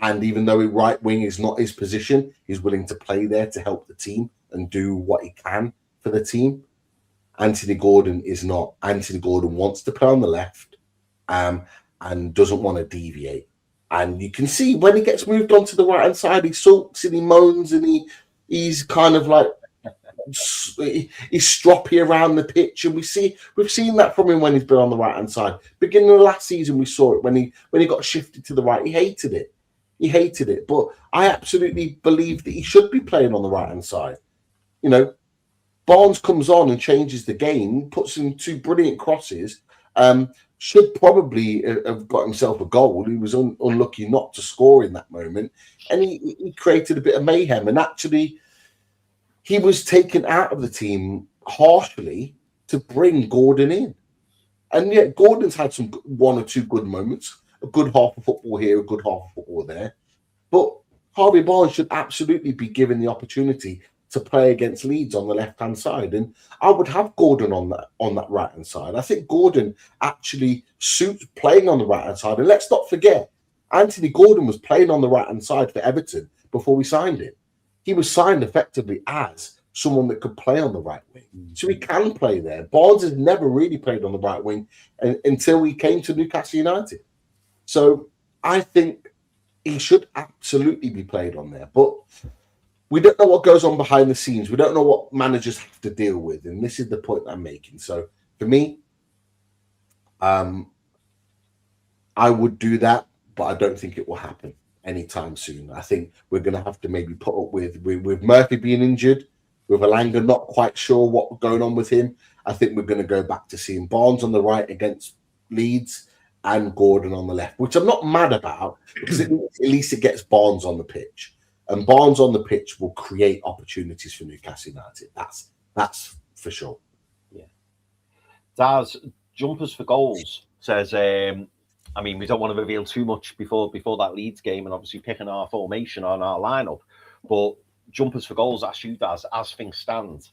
And even though his right wing is not his position, he's willing to play there to help the team and do what he can for the team. Anthony Gordon is not. Anthony Gordon wants to play on the left and doesn't want to deviate. And you can see when he gets moved onto the right-hand side, he sulks and he moans and he's kind of like he's stroppy around the pitch, and we've seen that from him when he's been on the right-hand side. Beginning of last season, we saw it when he got shifted to the right. He hated it. But I absolutely believe that he should be playing on the right-hand side. Barnes comes on and changes the game, puts in 2 brilliant crosses. Should probably have got himself a goal. He was unlucky not to score in that moment, and he created a bit of mayhem. And actually, he was taken out of the team harshly to bring Gordon in. And yet, Gordon's had some 1 or 2 good moments, a good half of football here, a good half of football there. But Harvey Barnes should absolutely be given the opportunity to play against Leeds on the left-hand side. And I would have Gordon on that right-hand side. I think Gordon actually suits playing on the right-hand side. And let's not forget, Anthony Gordon was playing on the right-hand side for Everton before we signed him. He was signed effectively as someone that could play on the right wing. So he can play there. Barnes has never really played on the right wing until he came to Newcastle United. So I think he should absolutely be played on there. But we don't know what goes on behind the scenes. We don't know what managers have to deal with. And this is the point I'm making. So for me, I would do that, but I don't think it will happen anytime soon. I think we're going to have to maybe put up with Murphy being injured, with Alanga not quite sure what's going on with him. I think we're going to go back to seeing Barnes on the right against Leeds and Gordon on the left, which I'm not mad about because at least it gets Barnes on the pitch. And Barnes on the pitch will create opportunities for Newcastle United. That's for sure. Yeah. Daz, Jumpers for Goals says, we don't want to reveal too much before that Leeds game and obviously picking our formation on our lineup. But Jumpers for Goals asks you, Daz, as things stand,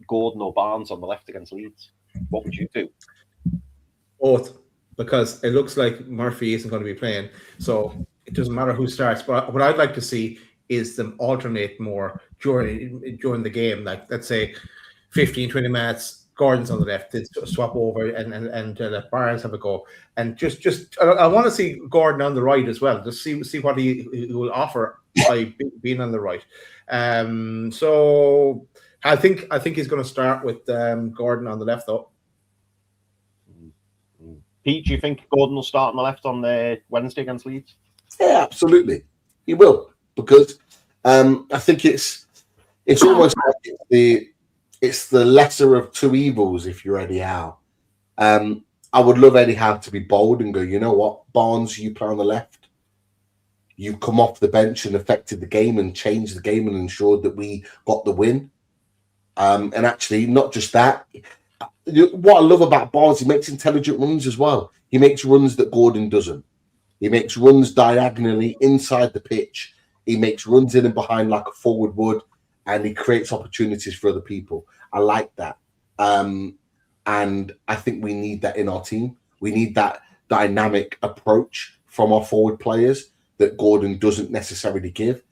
Gordon or Barnes on the left against Leeds, what would you do? Both, because it looks like Murphy isn't going to be playing. So it doesn't matter who starts. But what I'd like to see is them alternate more during the game. Like, let's say 15, 20 minutes, Gordon's on the left, they swap over and let Barnes have a go. And just I want to see Gordon on the right as well, just see what he will offer by being on the right. So I think he's going to start with Gordon on the left, though. Pete, do you think Gordon will start on the left on Wednesday against Leeds? Yeah, absolutely. He will, because I think it's almost like it's the lesser of 2 evils if you're Eddie Howe. I would love Eddie Howe to be bold and go, you know what, Barnes, you play on the left. You've come off the bench and affected the game and changed the game and ensured that we got the win. And actually, not just that. What I love about Barnes, he makes intelligent runs as well. He makes runs that Gordon doesn't. He makes runs diagonally inside the pitch. He makes runs in and behind like a forward would, and he creates opportunities for other people. I like that. And I think we need that in our team. We need that dynamic approach from our forward players that Gordon doesn't necessarily give.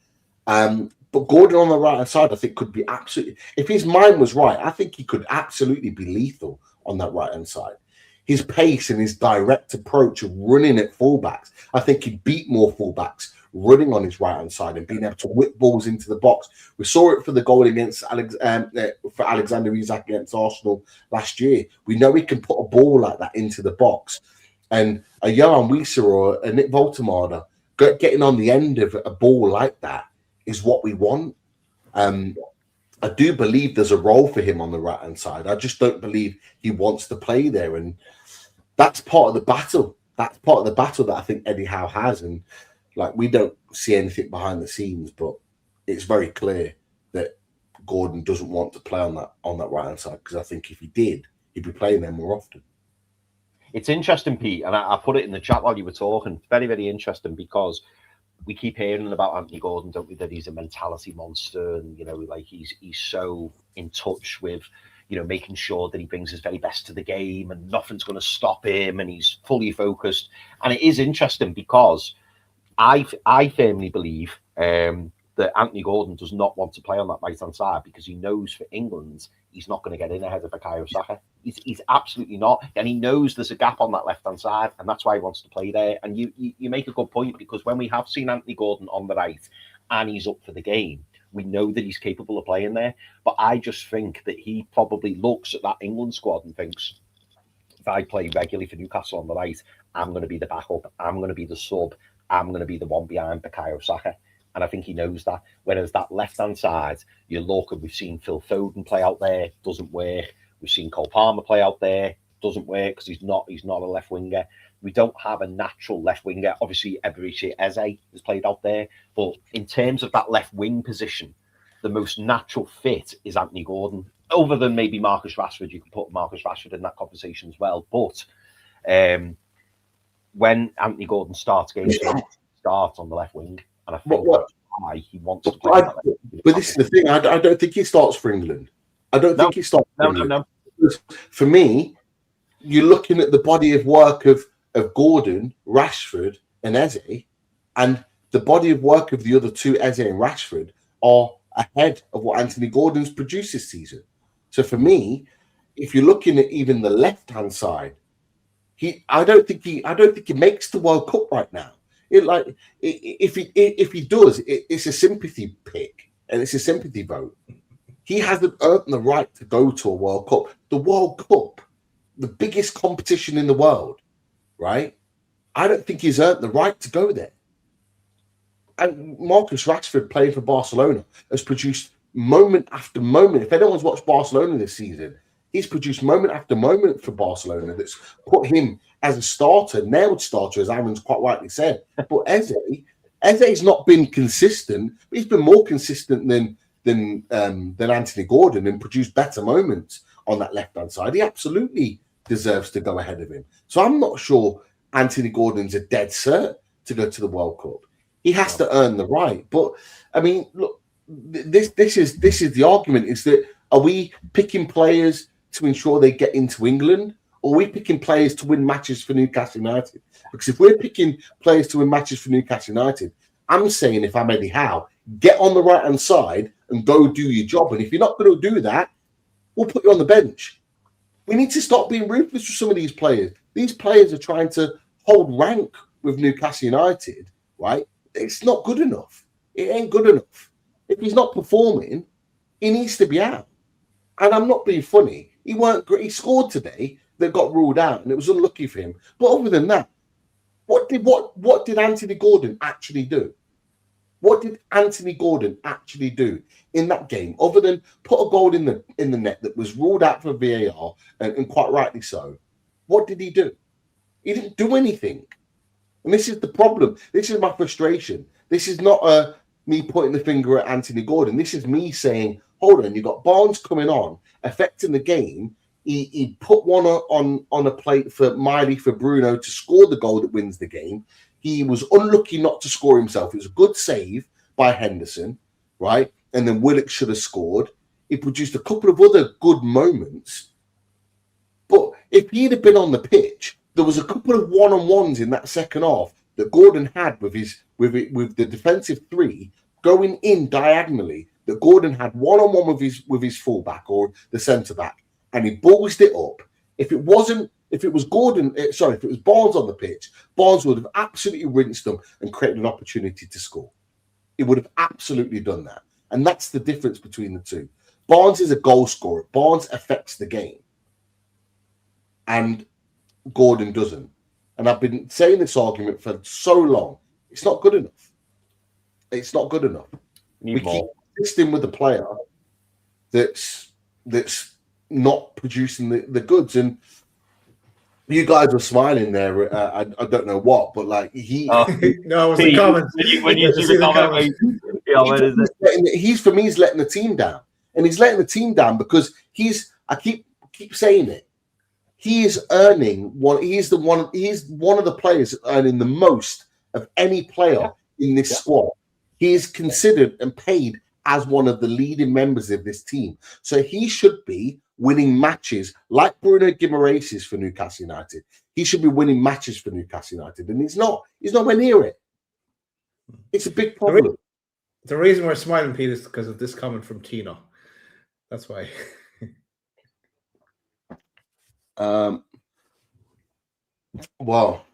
But Gordon on the right-hand side, I think, could be absolutely... If his mind was right, I think he could absolutely be lethal on that right-hand side. His pace and his direct approach of running at fullbacks, I think he'd beat more fullbacks running on his right-hand side and being able to whip balls into the box. We saw it for the goal against for Alexander Isak against Arsenal last year. We know he can put a ball like that into the box. And a Johan Wieser or a Nick Voltemade getting on the end of a ball like that is what we want. I do believe there's a role for him on the right-hand side. I just don't believe he wants to play there. And that's part of the battle. That's part of the battle that I think Eddie Howe has. And like, we don't see anything behind the scenes, but it's very clear that Gordon doesn't want to play on that right-hand side, because I think if he did, he'd be playing there more often. It's interesting, Pete, and I put it in the chat while you were talking. Very, very interesting, because we keep hearing about Anthony Gordon, don't we? That he's a mentality monster, and like he's so in touch with, making sure that he brings his very best to the game, and nothing's going to stop him, and he's fully focused. And it is interesting because I firmly believe that Anthony Gordon does not want to play on that right-hand side, because he knows for England he's not going to get in ahead of Bukayo Saka. He's absolutely not. And he knows there's a gap on that left-hand side, and that's why he wants to play there. And you make a good point, because when we have seen Anthony Gordon on the right and he's up for the game, we know that he's capable of playing there. But I just think that he probably looks at that England squad and thinks, if I play regularly for Newcastle on the right, I'm going to be the backup, I'm going to be the sub, I'm going to be the one behind Bukayo Saka. And I think he knows that. Whereas that left-hand side, you look, and we've seen Phil Foden play out there, doesn't work. We've seen Cole Palmer play out there, doesn't work, because he's not a left winger. We don't have a natural left winger. Obviously, Eberechi Eze has played out there. But in terms of that left wing position, the most natural fit is Anthony Gordon. Other than maybe Marcus Rashford, you can put Marcus Rashford in that conversation as well. But when Anthony Gordon starts games, he starts on the left wing. And I think that's why he wants to play. But this is the thing. I don't think he starts for England. I don't think he starts for England. No. For me, you're looking at the body of work of Gordon, Rashford, and Eze, and the body of work of the other two, Eze and Rashford, are ahead of what Anthony Gordon's produced this season. So for me, if you're looking at even the left-hand side, I don't think he makes the World Cup right now. If he does, it's a sympathy pick and it's a sympathy vote. He hasn't earned the right to go to a World Cup. The World Cup, the biggest competition in the world, right? I don't think he's earned the right to go there. And Marcus Rashford, playing for Barcelona, has produced moment after moment. If anyone's watched Barcelona this season, he's produced moment after moment for Barcelona that's put him as a starter, nailed starter, as Aaron's quite rightly said. But Eze's not been consistent. But he's been more consistent than Anthony Gordon and produced better moments on that left-hand side. He absolutely deserves to go ahead of him. So I'm not sure Anthony Gordon's a dead cert to go to the World Cup. He has to earn the right. But I mean, look, this is the argument: is that are we picking players to ensure they get into England, or are we picking players to win matches for Newcastle United? Because if we're picking players to win matches for Newcastle United, I'm saying, if I'm Eddie Howe, get on the right-hand side and go do your job. And if you're not going to do that, we'll put you on the bench. We need to stop being ruthless with some of these players. These players are trying to hold rank with Newcastle United, right? It's not good enough. It ain't good enough. If he's not performing, he needs to be out. And I'm not being funny. He weren't great. He scored today that got ruled out, and it was unlucky for him. But other than that, what did Anthony Gordon actually do? What did Anthony Gordon actually do in that game, other than put a goal in the net that was ruled out for VAR, and quite rightly so? What did he do? He didn't do anything. And this is the problem. This is my frustration. This is not me pointing the finger at Anthony Gordon. This is me saying, hold on, you got Barnes coming on, affecting the game. He put one on a plate for Miley, for Bruno to score the goal that wins the game. He was unlucky not to score himself. It was a good save by Henderson, right? And then Willock should have scored. He produced a couple of other good moments. But if he'd have been on the pitch, there was a couple of one-on-ones in that second half that Gordon had with the defensive three going in diagonally. That Gordon had one-on-one with his fullback or the centre back, and he bulged it up. If it was Barnes on the pitch, Barnes would have absolutely rinsed them and created an opportunity to score. He would have absolutely done that. And that's the difference between the two. Barnes is a goal scorer. Barnes affects the game. And Gordon doesn't. And I've been saying this argument for so long. It's not good enough. It's not good enough. We keep insisting with the player that's not producing the goods. And you guys were smiling there. I don't know what, but like he. No, it was the comments. When you see the comment, he's for me. He's letting the team down, and he's letting the team down because I keep saying it. He is earning one. He is one of the players earning the most of any player in this squad. He is considered and paid as one of the leading members of this team. So he should be winning matches like Bruno Guimarães is for Newcastle United. He should be winning matches for Newcastle United, and he's not. He's nowhere near it. It's a big problem. The reason we're smiling, Pete, is because of this comment from Tino. That's why. Well,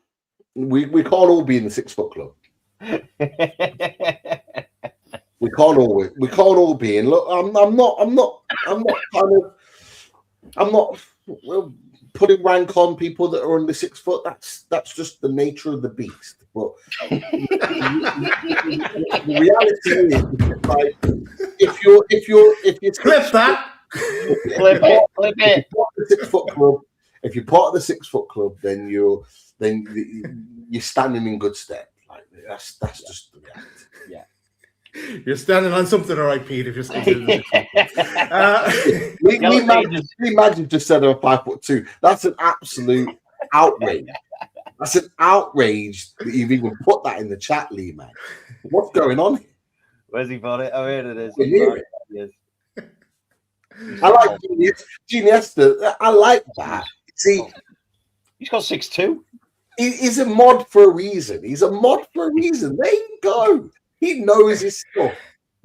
we can't all be in the 6 foot club. We can't all be. And look, I'm not putting rank on people that are under 6 foot. That's just the nature of the beast. But the reality is, like, if you're Clip that. Clip it. If you're part of the 6 foot club, then you're standing in good stead. Like that's just the reality. Yeah. You're standing on something, all right, Pete. If you're standing, Lee Magic just said I'm 5'2". That's an absolute outrage. That's an outrage that you've even put that in the chat, Lee Mag. What's going on here? Where's he got it? Oh, here it is. Yes. I like Iniesta. I like that. See, he's got 6'2". He's a mod for a reason. There you go. He knows his stuff.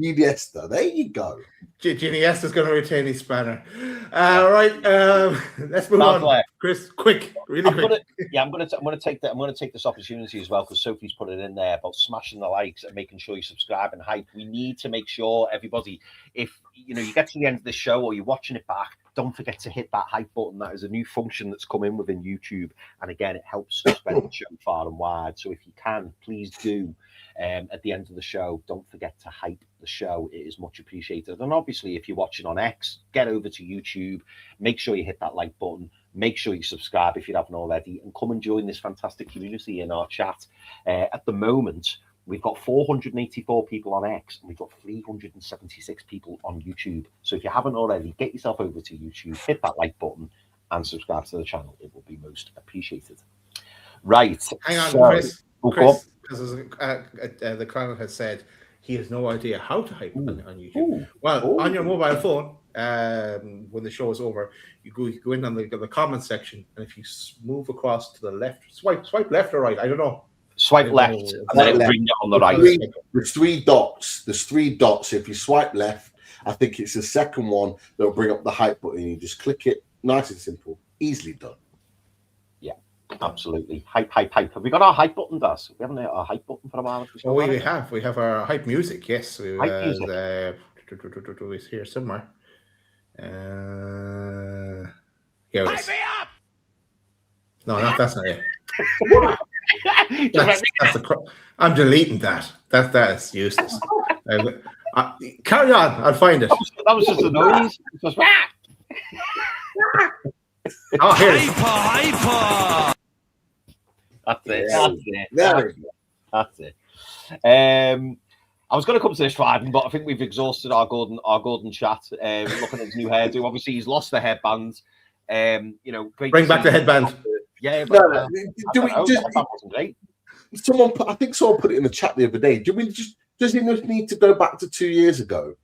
Iniesta. There you go. Iniesta's going to retain his spanner. Right. Let's move on. Chris, quick, really quick. I'm going to take this opportunity as well, because Sophie's put it in there about smashing the likes and making sure you subscribe and hype. We need to make sure everybody, if you get to the end of the show or you're watching it back, don't forget to hit that hype button. That is a new function that's come in within YouTube, and again, it helps spread the show far and wide. So if you can, please do. At the end of the show, don't forget to hype the show. It is much appreciated. And obviously, if you're watching on X, get over to YouTube. Make sure you hit that like button. Make sure you subscribe if you haven't already, and come and join this fantastic community in our chat. At the moment, we've got 484 people on X, and we've got 376 people on YouTube. So if you haven't already, get yourself over to YouTube, hit that like button, and subscribe to the channel. It will be most appreciated. Right. Hang on, Chris. Because the crowd has said he has no idea how to hype on YouTube. On your mobile phone, when the show is over, you go in on the comment section, and if you move across to the left, swipe left or right, I don't know. Swipe left, and then it'll bring you on the right. There's 3 dots. If you swipe left, I think it's the second one that'll bring up the hype button. You just click it. Nice and simple. Easily done. Absolutely. Hype. Have we got our hype button, Daz? We haven't had our hype button for a while. We have our hype music, yes. Hype music. It's here somewhere. Here it is. No, that's not it. I'm deleting that. That is useless. Carry on, I'll find it. That was just a noise. It was oh, here it is. Hyper. That's it. There we go. That's it. I was going to come to this Friday, but I think we've exhausted our golden chat. Looking at his new hairdo, obviously he's lost the headband. Great. Bring back the headband. Yeah, but that wasn't great. I think someone put it in the chat the other day. Does he just need to go back to 2 years ago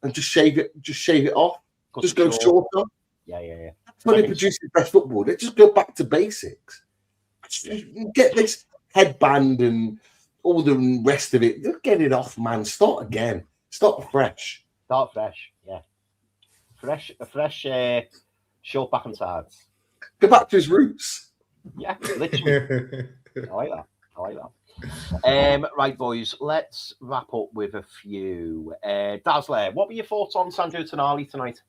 and just shave it off? Just go shorter? Yeah. That's when they produce the best football. They just go back to basics. Get this headband and all the rest of it. Just get it off, man. Start again. Start fresh. Yeah. A fresh short back and sides. Go back to his roots. Yeah, literally. I like that. Right, boys, let's wrap up with a few. Dazzler, what were your thoughts on Sandro Tonali tonight?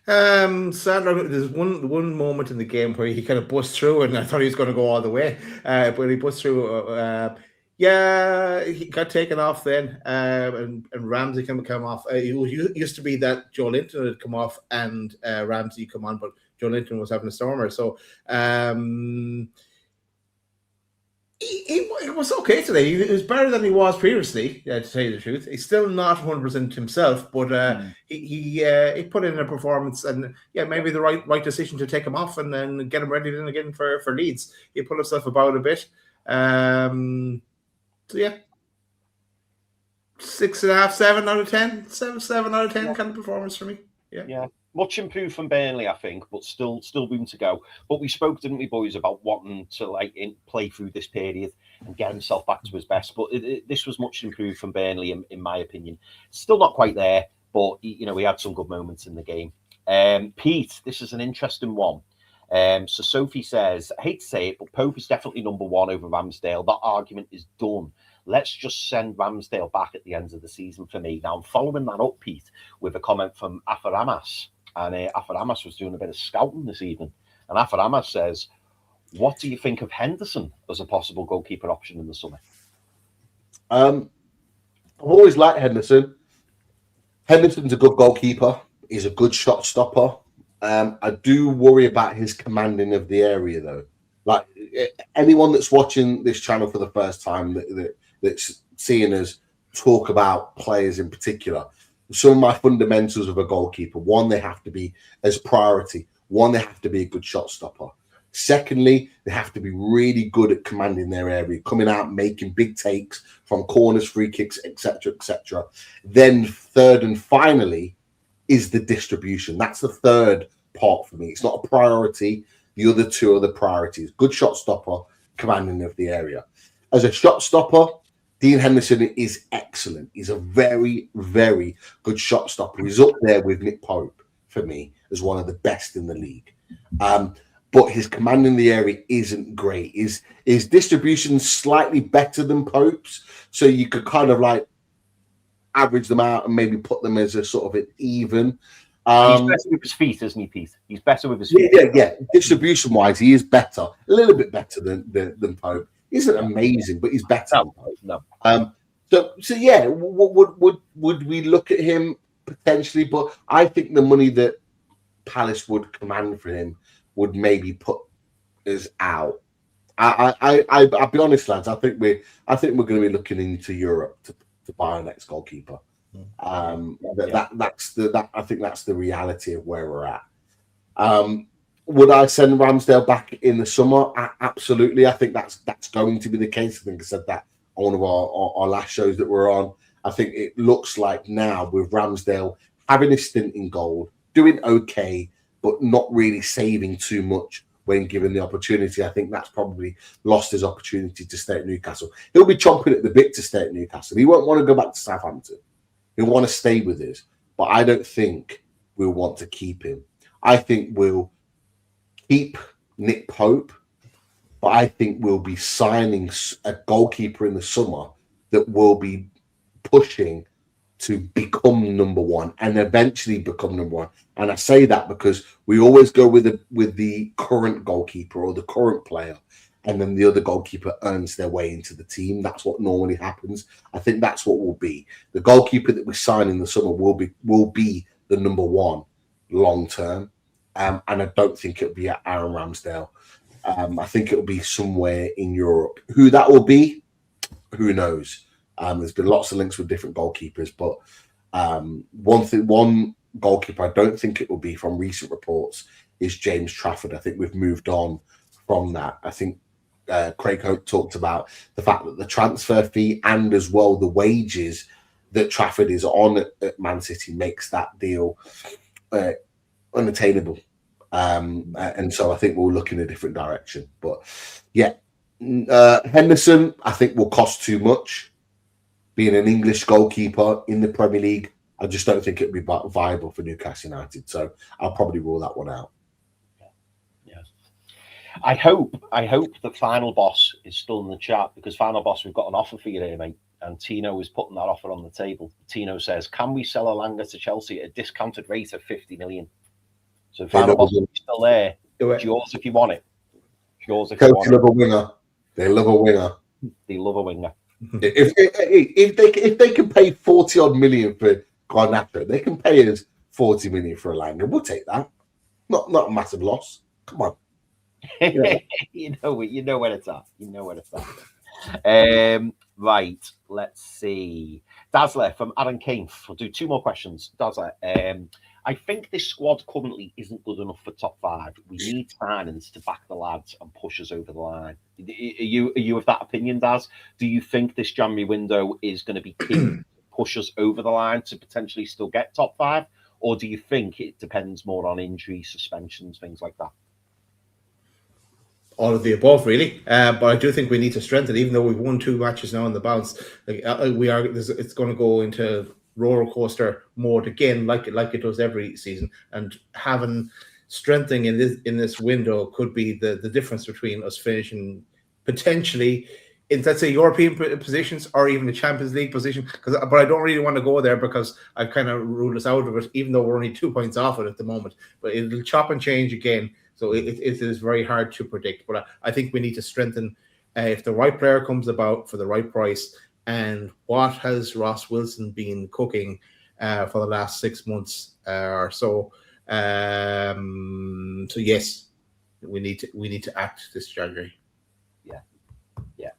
Sandro, there's one moment in the game where he kind of bust through, and I thought he was going to go all the way, but he bust through. He got taken off then, and Ramsey came off. It used to be that Joe Linton had come off and Ramsey come on, but Joe Linton was having a stormer, so He was okay today. He was better than he was previously, to tell you the truth. He's still not 100% himself, but he put in a performance, and maybe the right decision to take him off and then get him ready then again for Leeds. He put himself about a bit. 6.5, 7 out of 10, 7 out of 10 kind of performance for me. Yeah. Much improved from Burnley, I think, but still room to go. But we spoke, didn't we, boys, about wanting to play through this period and get himself back to his best. But this was much improved from Burnley, in my opinion. Still not quite there, but he had some good moments in the game. Pete, this is an interesting one. So Sophie says, I hate to say it, but Pope is definitely number one over Ramsdale. That argument is done. Let's just send Ramsdale back at the end of the season for me. Now, I'm following that up, Pete, with a comment from Afaramas. And Afaramas was doing a bit of scouting this evening. And Afaramas says, what do you think of Henderson as a possible goalkeeper option in the summer? I've always liked Henderson. Henderson's a good goalkeeper. He's a good shot stopper. I do worry about his commanding of the area, though. Like, anyone that's watching this channel for the first time that's seeing us talk about players in particular, some of my fundamentals of a goalkeeper: one, they have to be as priority. One, they have to be a good shot stopper. Secondly, they have to be really good at commanding their area, coming out, making big takes from corners, free kicks, etc., etc. Then third and finally is the distribution. That's the third part for me. It's not a priority. The other two are the priorities: good shot stopper, commanding of the area. As a shot stopper, Dean Henderson is excellent. He's a very, very good shot stopper. He's up there with Nick Pope for me as one of the best in the league. But his command in the area isn't great. His distribution slightly better than Pope's, so you could kind of like average them out and maybe put them as a sort of an even. He's better with his feet, isn't he, Pete? He's better with his feet. Yeah. Distribution-wise, he is better, a little bit better than Pope. He isn't amazing, but he's better. No. So yeah, would we look at him potentially? But I think the money that Palace would command for him would maybe put us out. I'll be honest, lads. I think we're going to be looking into Europe to buy our next goalkeeper. I think that's the reality of where we're at. Would I send Ramsdale back in the summer? Absolutely. I think that's going to be the case. I think I said that on one of our last shows that we're on. I think it looks like now with Ramsdale having a stint in goal, doing okay, but not really saving too much when given the opportunity. I think that's probably lost his opportunity to stay at Newcastle. He'll be chomping at the bit to stay at Newcastle. He won't want to go back to Southampton. He'll want to stay with us. But I don't think we'll want to keep him. I think we'll keep Nick Pope, but I think we'll be signing a goalkeeper in the summer that will be pushing to become number one and eventually become number one. And I say that because we always go with the current goalkeeper or the current player, and then the other goalkeeper earns their way into the team. That's what normally happens. I think that's what will be. The goalkeeper that we sign in the summer will be the number one long term. And I don't think it'll be at Aaron Ramsdale. I think it'll be somewhere in Europe. Who that will be, who knows? There's been lots of links with different goalkeepers, but one goalkeeper I don't think it will be from recent reports is James Trafford. I think we've moved on from that. I think Craig Hope talked about the fact that the transfer fee and as well the wages that Trafford is on at Man City makes that deal unattainable. And so I think we'll look in a different direction. But yeah, Henderson, I think, will cost too much. Being an English goalkeeper in the Premier League, I just don't think it would be viable for Newcastle United. So I'll probably rule that one out. Yes. I hope that Final Boss is still in the chat, because Final Boss, we've got an offer for you here, mate. And Tino is putting that offer on the table. Tino says, can we sell Elanga to Chelsea at a discounted rate of 50 million? So Final Boss is still there. It's yours if you want it. It's yours if you want it. Love a winger. They love a winger. They love a winger. If they can pay 40 odd million for Garnacho, they can pay us 40 million for Elanga. We'll take that. Not a massive loss. Come on. Yeah. you know where it's at. You know where it's at. Right, let's see. Dazzler from Aaron Kane. We'll do 2 more questions. Dazzler, I think this squad currently isn't good enough for top 5. We need signings to back the lads and push us over the line. Are you of that opinion, Daz? Do you think this January window is going to be key to push us over the line to potentially still get top 5? Or do you think it depends more on injuries, suspensions, things like that? All of the above, really. But I do think we need to strengthen, even though we've won 2 matches now on the bounce. It's going to go into roller coaster mode again, like it does every season. And having strengthening in this window could be the difference between us finishing potentially in, let's say, European positions or even the Champions League position. But I don't really want to go there because I've kind of ruled us out of it, even though we're only 2 points off it at the moment. But it'll chop and change again. So it is very hard to predict. But I think we need to strengthen if the right player comes about for the right price. And what has Ross Wilson been cooking for the last 6 months or so? So yes, we need to act this January. Yeah.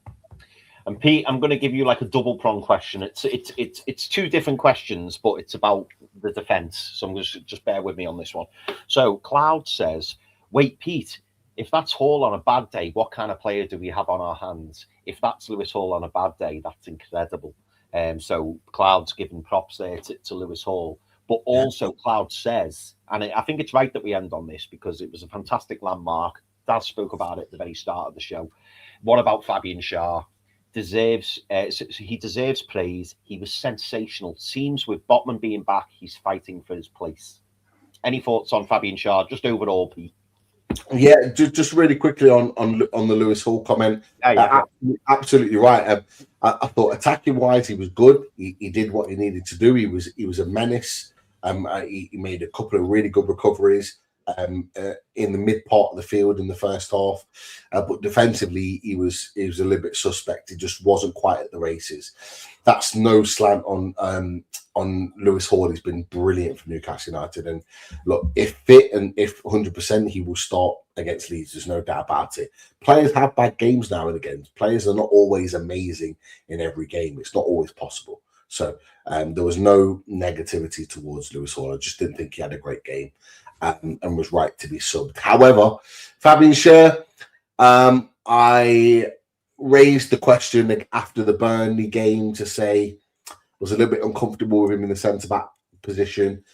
And Pete, I'm going to give you like a double prong question. It's 2 different questions, but it's about the defense. So I'm going to just bear with me on this one. So Cloud says, wait, Pete, if that's Hall on a bad day, what kind of player do we have on our hands? If that's Lewis Hall on a bad day, that's incredible. So Cloud's giving props there to Lewis Hall. But also Cloud says, and I think it's right that we end on this because it was a fantastic landmark. Daz spoke about it at the very start of the show. What about Fabian Schär? He deserves praise. He was sensational. Seems with Botman being back, he's fighting for his place. Any thoughts on Fabian Schär, just overall, Pete? Yeah, just really quickly on the Lewis Hall comment. Absolutely right. I thought attacking wise, he was good. He did what he needed to do. He was a menace. He made a couple of really good recoveries in the mid part of the field in the first half. But defensively, he was a little bit suspect. He just wasn't quite at the races. That's no slant on Lewis Hall. He's been brilliant for Newcastle United. And look, if fit and if 100%, he will start against Leeds. There's no doubt about it. Players have bad games now and again. Players are not always amazing in every game. It's not always possible. So there was no negativity towards Lewis Hall. I just didn't think he had a great game and was right to be subbed. However, Fabian Schär, I raised the question after the Burnley game to say was a little bit uncomfortable with him in the centre-back position.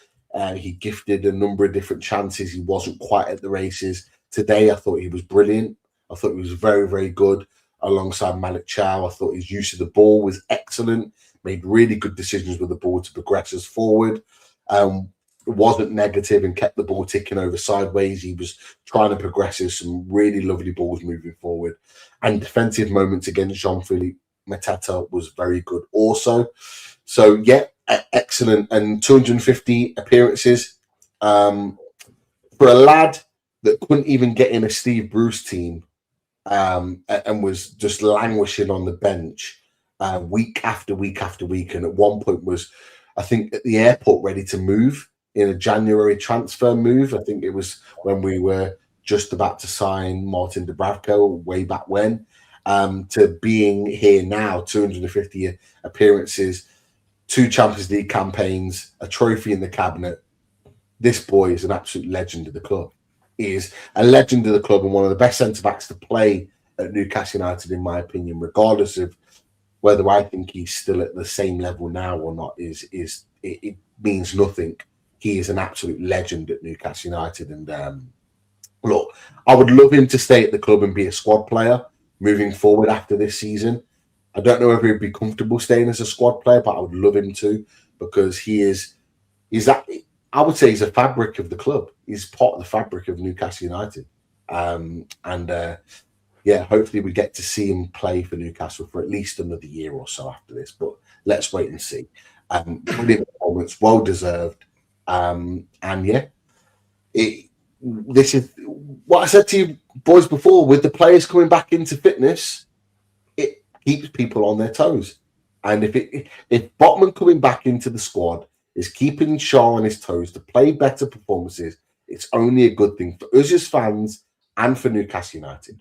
He gifted a number of different chances. He wasn't quite at the races. Today, I thought he was brilliant. I thought he was very, very good alongside Malick Thiaw. I thought his use of the ball was excellent. Made really good decisions with the ball to progress us forward. Wasn't negative and kept the ball ticking over sideways. He was trying to progress us some really lovely balls moving forward. And defensive moments against Jean-Philippe Mateta was very good also. So, yeah, excellent. And 250 appearances. For a lad that couldn't even get in a Steve Bruce team and was just languishing on the bench week after week after week. And at one point was, I think, at the airport ready to move in a January transfer move. I think it was when we were just about to sign Martin Dubravka way back when. to being here now, 250 appearances, 2 Champions League campaigns, a trophy in the cabinet. This boy is an absolute legend of the club. He is a legend of the club and one of the best centre-backs to play at Newcastle United, in my opinion, regardless of whether I think he's still at the same level now or not. It means nothing. He is an absolute legend at Newcastle United. And look, I would love him to stay at the club and be a squad player moving forward after this season. I don't know if he'd be comfortable staying as a squad player, but I would love him to, because he's that. I would say he's a fabric of the club. He's part of the fabric of Newcastle United. Hopefully we get to see him play for Newcastle for at least another year or so after this. But let's wait and see. Brilliant performance, well deserved. This is what I said to you boys before. With the players coming back into fitness, it keeps people on their toes. And if Botman coming back into the squad is keeping Shaw on his toes to play better performances, it's only a good thing for us as fans and for Newcastle United.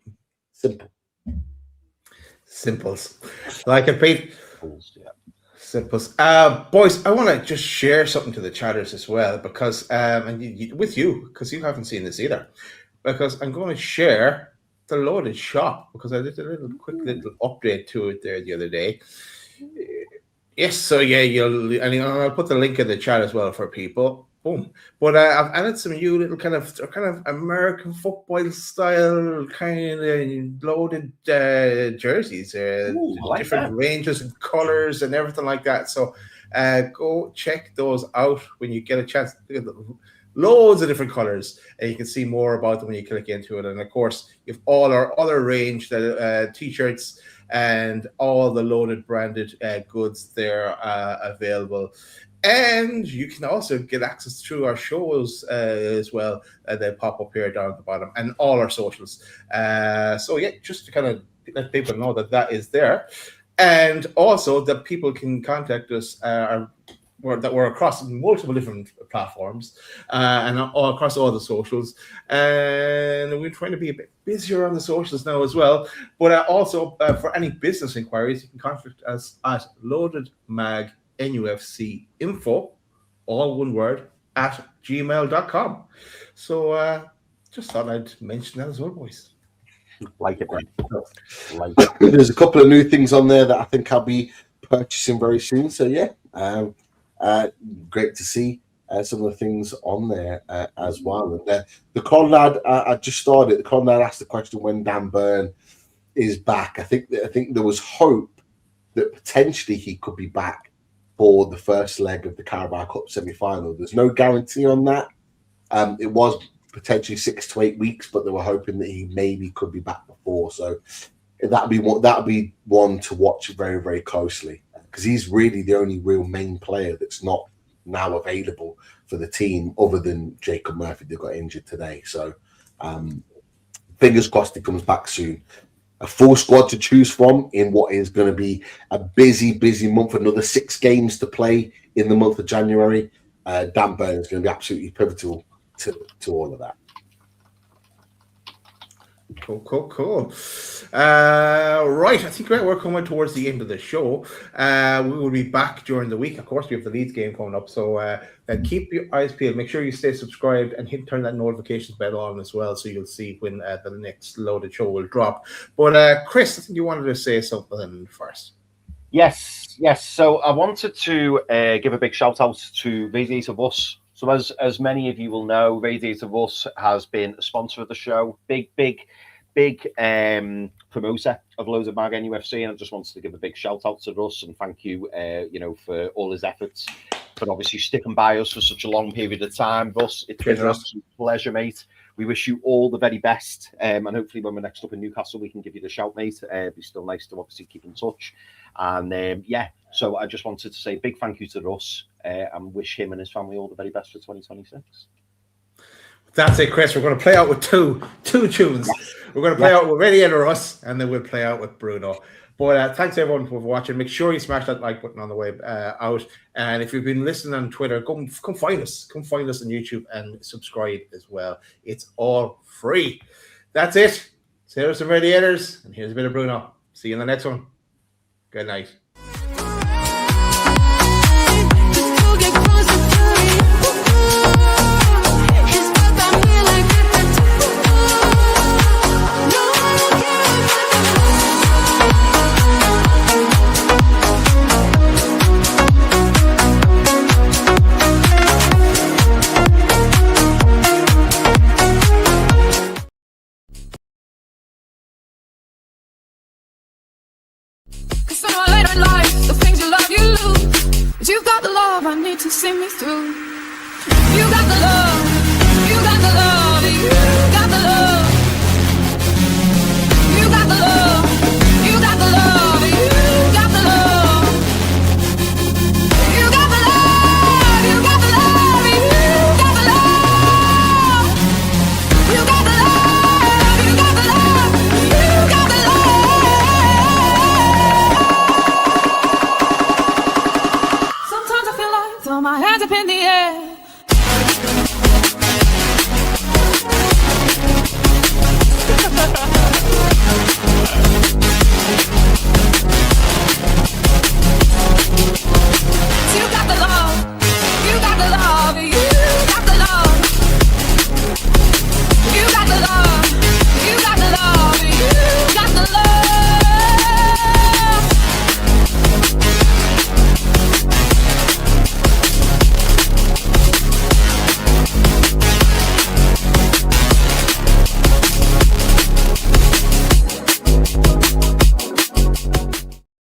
Simple. Simples. Like it, Pete. Yeah. Simples. Boys, I want to just share something to the chatters as well, because with you, because you haven't seen this either. Because I'm going to share the Loaded Shop, because I did a quick little update to it there the other day. Yes, so yeah, I'll put the link in the chat as well for people. Boom. But I've added some new little kind of American football style kind of loaded jerseys, different ranges and colors and everything like that. So go check those out when you get a chance. Loads of different colors, and you can see more about them when you click into it. And of course, you have all our other range, the t-shirts and all the Loaded branded goods there available. And you can also get access to our shows as well. They pop up here down at the bottom, and all our socials. Just to kind of let people know that is there. And also that people can contact us we're across multiple different platforms and all across all the socials. And we're trying to be a bit busier on the socials now as well. But also for any business inquiries, you can contact us at loadedmag NUFC info, all one word, at gmail.com. So just thought I'd mention that as well, boys. Like it, man. There's a couple of new things on there that I think I'll be purchasing very soon. So great to see some of the things on there as well. And the Conrad, I just started. The Conrad asked the question when Dan Burn is back. I think there was hope that potentially he could be back for the first leg of the Carabao Cup semi-final. There's no guarantee on that. It was potentially 6 to 8 weeks, but they were hoping that he maybe could be back before. So that'd be one to watch very, very closely, because he's really the only real main player that's not now available for the team, other than Jacob Murphy that got injured today. So fingers crossed he comes back soon. A full squad to choose from in what is going to be a busy, busy month. Another 6 games to play in the month of January. Dan Burn is going to be absolutely pivotal to all of that. Cool. Right, I think we're coming towards the end of the show. We will be back during the week. Of course, we have the Leeds game coming up, so keep your eyes peeled. Make sure you stay subscribed and turn that notifications bell on as well, so you'll see when the next Loaded show will drop. But Chris, I think you wanted to say something first. Yes. So I wanted to give a big shout out to Radiator of Us. So as many of you will know, Radiator of Us has been a sponsor of the show. Big promoter of Loaded Mag NUFC, and I just wanted to give a big shout out to Russ and thank you, for all his efforts, but obviously sticking by us for such a long period of time. Russ, it's been an absolute pleasure, mate. We wish you all the very best, and hopefully when we're next up in Newcastle, we can give you the shout, mate. It'd be still nice to obviously keep in touch, and so I just wanted to say a big thank you to Russ, and wish him and his family all the very best for 2026. That's it, Chris. We're going to play out with two tunes. We're going to play out with Radiator Us, and then we'll play out with Bruno. But thanks everyone for watching. Make sure you smash that like button on the way out. And if you've been listening on Twitter, come find us. Come find us on YouTube and subscribe as well. It's all free. That's it. So here's some Radiators, and here's a bit of Bruno. See you in the next one. Good night. Sooner or later in life, the things you love you lose. But you've got the love I need to see me through. You got the love, you got the love, you got the love.